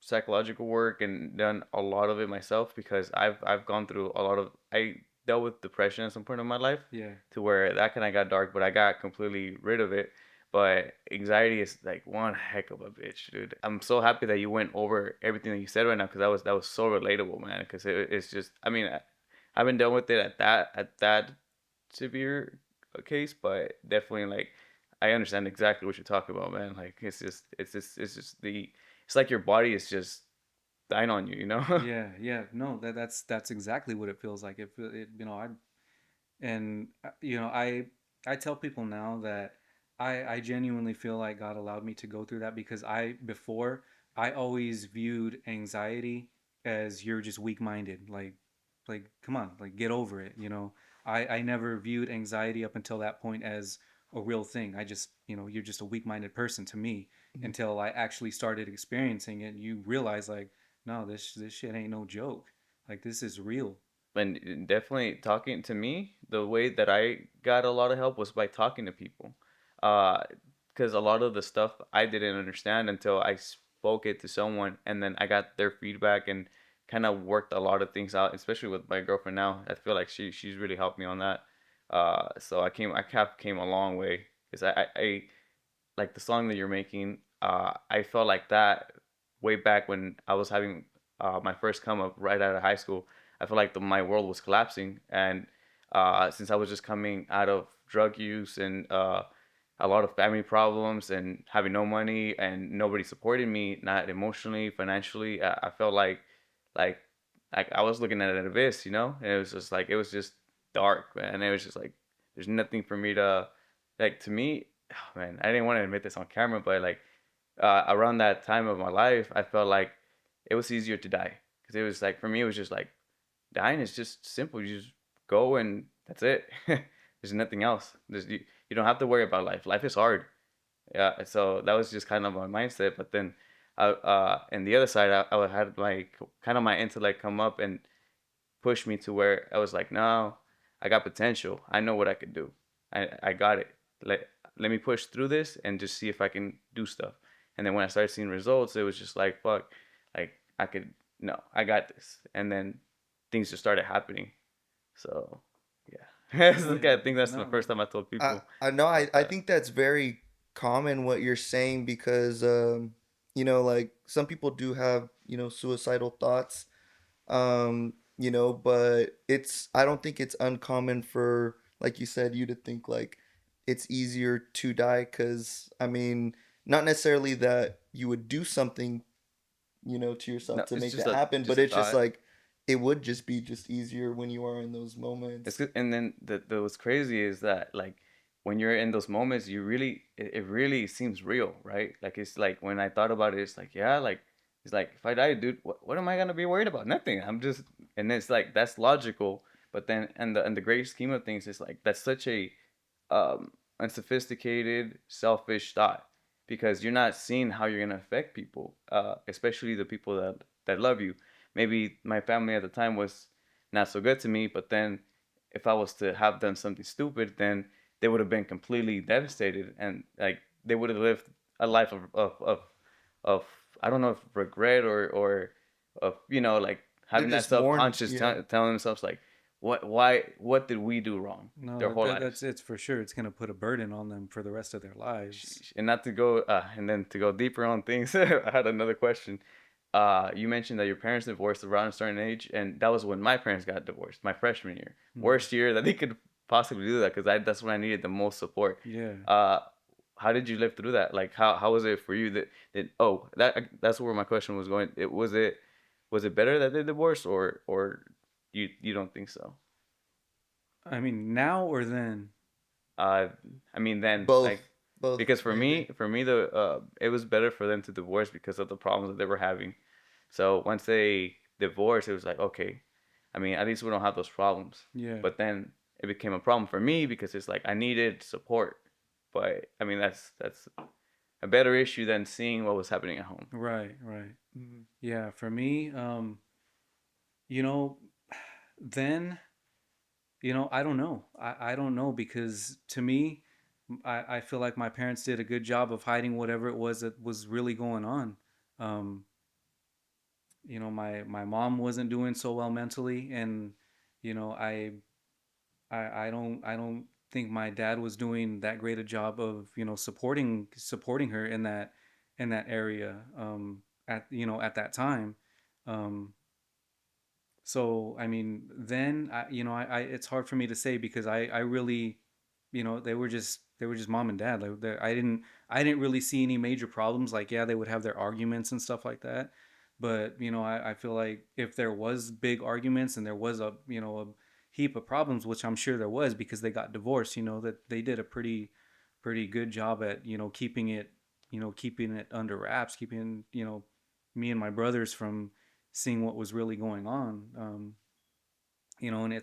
psychological work and done a lot of it myself because I've gone through a lot of I dealt with depression at some point in my life Yeah, to where that kind of got dark, but I got completely rid of it. But anxiety is like one heck of a bitch, dude. I'm so happy that you went over everything that you said right now because that was so relatable, man. Because it's just, I mean, I've been done with it at that severe case, but definitely like I understand exactly what you're talking about, man. Like it's like your body is just dying on you, you know? yeah, yeah. No, that's exactly what it feels like. I and I tell people now that I genuinely feel like God allowed me to go through that because I always viewed anxiety as you're just weak minded, like come on, like get over it. I never viewed anxiety up until that point as a real thing. I just you're just a weak minded person to me Mhm. until I actually started experiencing it. You realize like no, this shit ain't no joke. Like this is real. And definitely talking to me, the way that I got a lot of help was by talking to people. Uh, because a lot of the stuff I didn't understand until I spoke it to someone, and then I got their feedback and kind of worked a lot of things out. Especially with my girlfriend now, I feel like she's really helped me on that. So I came a long way because I like the song that you're making, I felt like that way back when I was having my first come up right out of high school. I felt like my world was collapsing, and since I was just coming out of drug use and a lot of family problems and having no money and nobody supporting me, not emotionally, financially, I felt like like I was looking at an abyss, and it was just like it was just dark, man. It was just like there's nothing for me to like to me. Oh, man, I didn't want to admit this on camera, but like around that time of my life, I felt like it was easier to die because it was like for me, it was just like dying is just simple. You just go and that's it. There's nothing else. You don't have to worry about life. Life is hard. Yeah, so that was just kind of my mindset. But then, and the other side, I had like kind of my intellect come up and pushed me to where I was like, no, I got potential. I know what I could do. I got it. Let me push through this and just see if I can do stuff. And then when I started seeing results, it was just like, fuck, like I could, no, I got this. And then things just started happening. So yeah, I think that's the No. first time I told people I know about I that. think that's very common what you're saying because like some people do have, suicidal thoughts. But I don't think it's uncommon for, like you said, you to think like it's easier to die because I mean, not necessarily that you would do something, to yourself No, to it's make that happen, but just a it's just thought. like it would just be just easier when you are in those It's moments. good. And then what's crazy is that like when you're in those moments, it really seems real, right? Like it's like when I thought about it, it's like yeah, like it's like if I die, dude, what am I gonna be worried about? Nothing. I'm just and it's like that's logical. But then and the great scheme of things, it's like that's such a unsophisticated, selfish thought because you're not seeing how you're gonna affect people, especially the people that love you. Maybe my family at the time was not so good to me, but then if I was to have done something stupid, then they would have been completely devastated and like they would have lived a life of I don't know if regret or of like They're having that just mourn, subconscious yeah. telling themselves like what did we do wrong No, their whole that's lives. it's for sure. It's gonna put a burden on them for the rest of their lives. And not to go and then to go deeper on things, I had another question. You mentioned that your parents divorced around a certain age, and that was when my parents got divorced, my freshman year, Mm. worst year that they could possibly do that because that's when I needed the most support. Yeah. Uh, how did you live through that? Like, how was it for you? That's where my question was going. Was it better that they divorced, or you don't think so? I mean, now or then? Uh, I mean, then Both, like both because maybe. for me the it was better for them to divorce because of the problems that they were having. So once they divorced, it was like okay, I mean at least we don't have those problems. Yeah. But then it became a problem for me because it's like I needed support. But I mean that's a better issue than seeing what was happening at home. Right. Right. Yeah. For me, you know, then I don't know. I don't know because to me, I feel like my parents did a good job of hiding whatever it was that was really going on. Um, my mom wasn't doing so well mentally, and you know, I don't think my dad was doing that great a job of supporting her in that area at that time. Um, so I mean, then I it's hard for me to say because I really, they were just mom and dad. Like I didn't really see any major problems. Like yeah, they would have their arguments and stuff like that, but I feel like if there was big arguments and there was a heap of problems, which I'm sure there was because they got divorced. That they did a pretty good job at keeping it under wraps, keeping me and my brothers from seeing what was really going on. And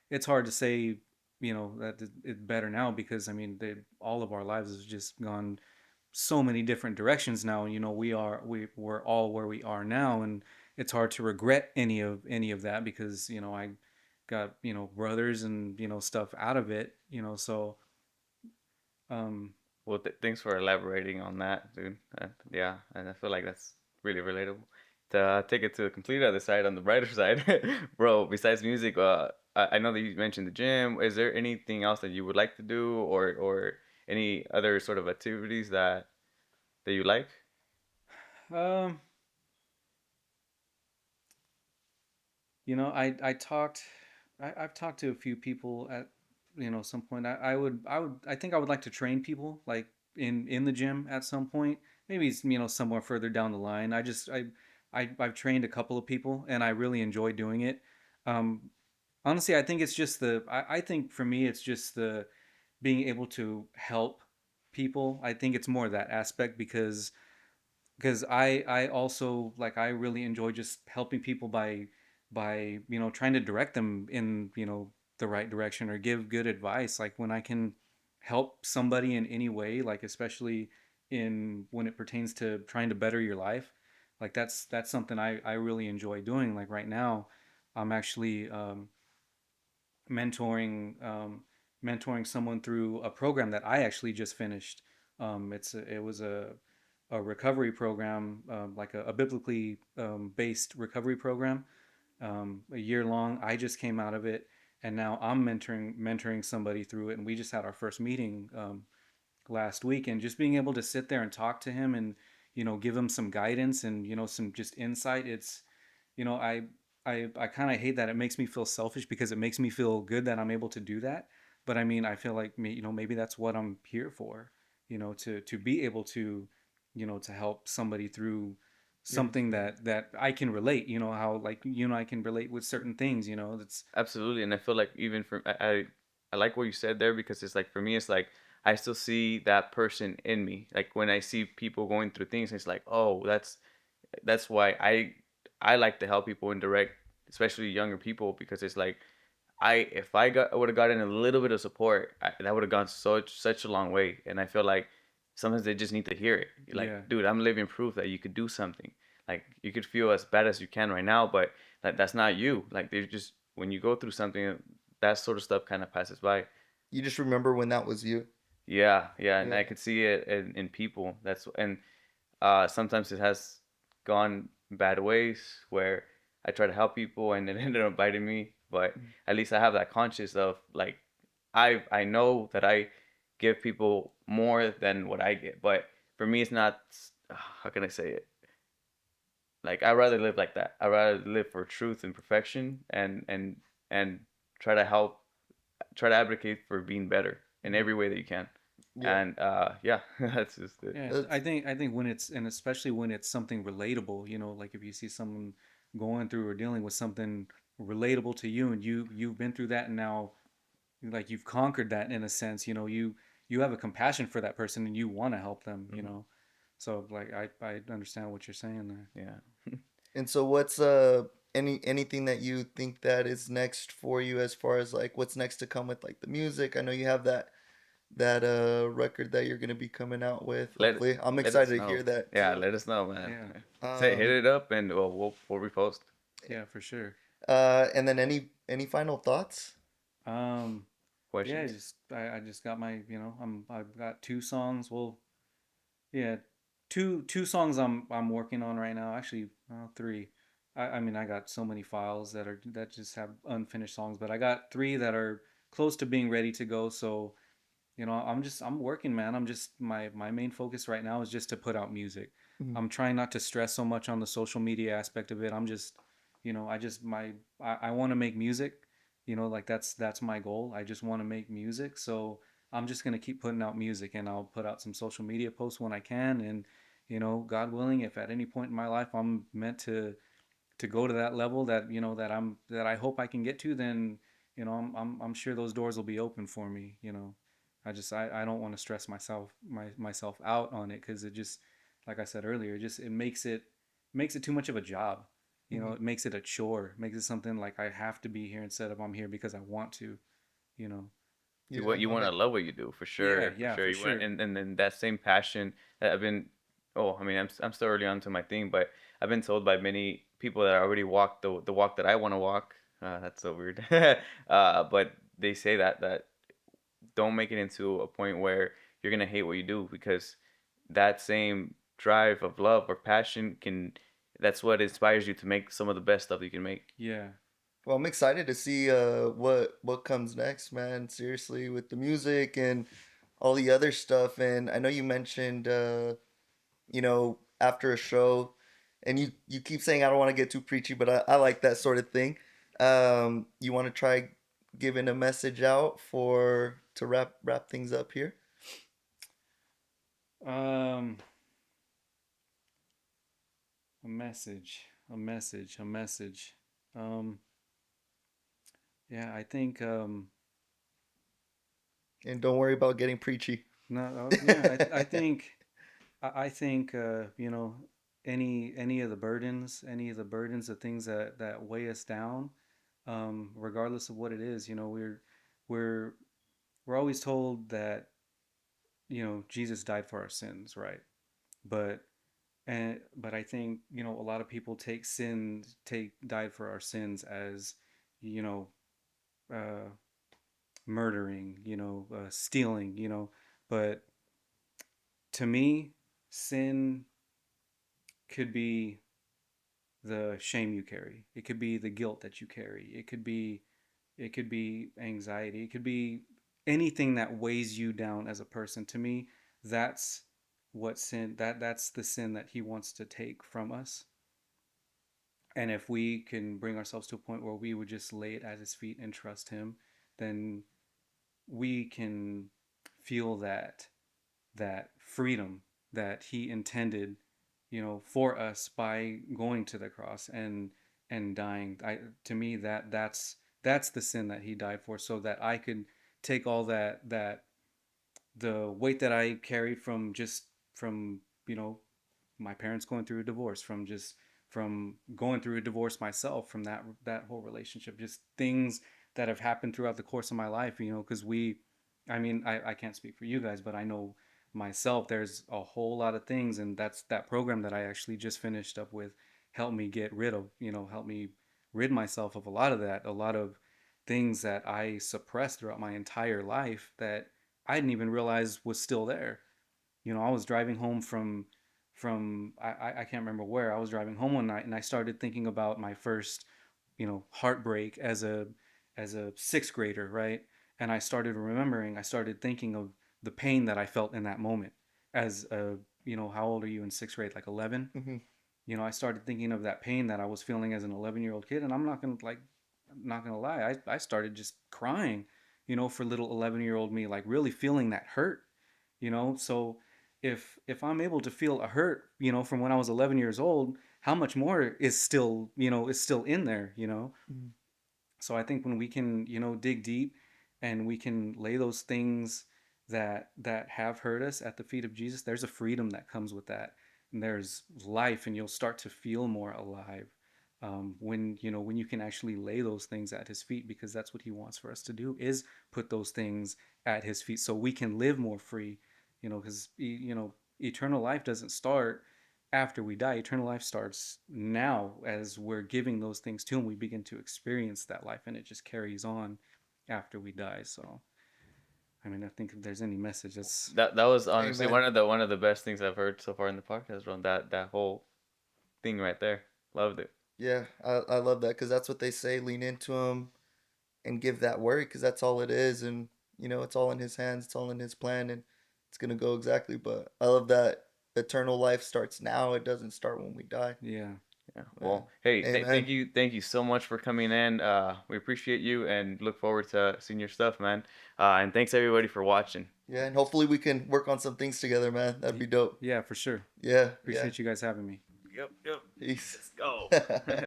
it's hard to say, that it's better now because I mean, all of our lives has just gone so many different directions now. We're all where we are now, and it's hard to regret any of that because I got brothers and stuff out of it. So um, Well, thanks for elaborating on that, dude. Yeah, and I feel like that's really relatable. To take it to the complete other side, on the brighter side, bro. Besides music, I know that you mentioned the gym. Is there anything else that you would like to do, or any other sort of activities that you like? um, I've talked to a few people at some point. I think I would like to train people like in the gym at some point. Maybe it's somewhere further down the line. I've trained a couple of people and I really enjoy doing it. Um, Honestly, I think it's just I think for me it's just the being able to help people. I think it's more that aspect because I also like I really enjoy just helping people by trying to direct them in the right direction or give good advice. Like when I can help somebody in any way, like especially in when it pertains to trying to better your life, like that's something I really enjoy doing. Like right now I'm actually mentoring mentoring someone through a program that I actually just finished. It was a recovery program, like a biblically based recovery program, a year long. I just came out of it, and now I'm mentoring somebody through it. And we just had our first meeting last week, and just being able to sit there and talk to him and give him some guidance and some just insight. It's you know I kind of hate that. It makes me feel selfish because it makes me feel good that I'm able to do that. But I mean, I feel like maybe that's what I'm here for, to be able to to help somebody through Yeah. something that I can relate. How, like, I can relate with certain things. That's Absolutely, and I feel like even for I like what you said there, because it's like for me it's like I still see that person in me. Like when I see people going through things, it's like, oh, that's why I like to help people and direct, especially younger people, because it's like if I would have gotten a little bit of support, that would have gone such a long way. And I feel like sometimes they just need to hear it. Like, yeah, dude, I'm living proof that you could do something. Like, you could feel as bad as you can right now, but that's not you. Like, they're just when you go through something, that sort of stuff kind of passes by. You just remember when that was you. Yeah, yeah, and Yeah. I could see it in people. And sometimes it has gone bad ways where I try to help people and it ended up biting me. But at least I have that conscious of like I know that I give people more than what I get. But for me, it's not. How can I say it? Like I rather live like that. I rather live for truth and perfection, and try to help, try to advocate for being better in every way that you can. Yeah. And yeah, that's just it. yeah. I That's think I think when it's, and especially when it's something relatable, like if you see someone going through or dealing with something relatable to you, and you've been through that, and now like you've conquered that in a sense. You have a compassion for that person and you want to help them. So like I understand what you're saying there. Yeah. and so what's anything that you think that is next for you as far as like what's next to come with like the music? I know you have that record that you're gonna be coming out with. let Hopefully, I'm let excited us to know. hear that Yeah, too. let us know, man. Yeah, Say hit Um, it up and we'll repost. yeah, for sure. and then any final thoughts? Um, yeah, Questions. just I just got my, I've got two songs. Well, yeah, two songs I'm working on right now. Actually, three. I mean, I got so many files that just have unfinished songs, but I got three that are close to being ready to go. So I'm working, man. I'm just, my main focus right now is just to put out music. Mhm. I'm trying not to stress so much on the social media aspect of it. I'm just, I just I want to make music. Like that's my goal. I just want to make music. So I'm just gonna keep putting out music, and I'll put out some social media posts when I can. And God willing, if at any point in my life I'm meant to go to that level that that I hope I can get to, then I'm sure those doors will be open for me. I don't want to stress myself out on it, because it just, like I said earlier, it makes it too much of a job. Mhm. It makes it a chore, makes it something like I have to be here instead of I'm here because I want to. You know. Yeah, You no, want to that love what you do for Yeah, sure, for yeah, sure. for You want, sure. and then that same passion that I've been. Oh, I mean, I'm still early on to my thing, but I've been told by many people that I already walked the walk that I want to walk. That's so weird. But they say that don't make it into a point where you're gonna hate what you do, because that same drive of love or passion can, that's what inspires you to make some of the best stuff you can make. Yeah. well, I'm excited to see what comes next, man. Seriously, with the music and all the other stuff. And I know you mentioned after a show, and you keep saying I don't want to get too preachy, but I like that sort of thing. You want to try giving a message out for to wrap things up here? Um, a message, a message, a message. Um, yeah, I think And don't worry about getting preachy. no, yeah, I think any of the burdens, the things that weigh us down, regardless of what it is, we're we're always told that Jesus died for our sins, right? But but I think a lot of people take died for our sins as you know uh, murdering, stealing, but to me, sin could be the shame you carry. It could be the guilt that you carry. it could be anxiety, it could be anything that weighs you down as a person. To me, that's what sin that's the sin that he wants to take from us. And if we can bring ourselves to a point where we would just lay it at his feet and trust him, then we can feel that freedom that he intended, for us by going to the cross and dying. To me, that's the sin that he died for, so that I could take all that the weight that I carried from my parents going through a divorce, from going through a divorce myself, from that whole relationship, just things that have happened throughout the course of my life, because I mean, I can't speak for you guys, but I know myself, there's a whole lot of things, and that's that program that I actually just finished up with helped me get rid of, help me rid myself of a lot of that, a lot of things that I suppressed throughout my entire life that I didn't even realize was still there. I was driving home from I can't remember where. I was driving home one night and I started thinking about my first, heartbreak as a sixth grader, right? And I started thinking of the pain that I felt in that moment as a, how old are you in sixth grade? Like 11? Hmm. I started thinking of that pain that I was feeling as an 11-year-old kid. And I'm not gonna lie, I started just crying, for little 11-year-old me, like really feeling that hurt, so if I'm able to feel a hurt, from when I was 11 years old, how much more is still in there, so I think when we can, dig deep and we can lay those things that have hurt us at the feet of Jesus, there's a freedom that comes with that. And there's life, and you'll start to feel more alive, when you can actually lay those things at his feet, because that's what he wants for us to do, is put those things at his feet so we can live more free, because eternal life doesn't start after we die. Eternal life starts now as we're giving those things to him. We begin to experience that life, and it just carries on after we die. So, I mean, I think if there's any message, that's That was honestly Amen. one of the best things I've heard so far in the podcast, Ron. That whole thing right there. Loved it. Yeah, I love that because that's what they say. Lean into him and give that word because that's all it is. And, it's all in his hands, it's all in his plan, and it's going to go exactly. But I love that eternal life starts now, it doesn't start when we die. yeah. Yeah. Man. Well, hey, Amen. thank you so much for coming in. We appreciate you and look forward to seeing your stuff, man. And thanks everybody for watching. Yeah, and hopefully we can work on some things together, man. That'd be dope. Yeah, for sure. Yeah, yeah. Appreciate you guys having me. Yep, yep. Peace. Let's go.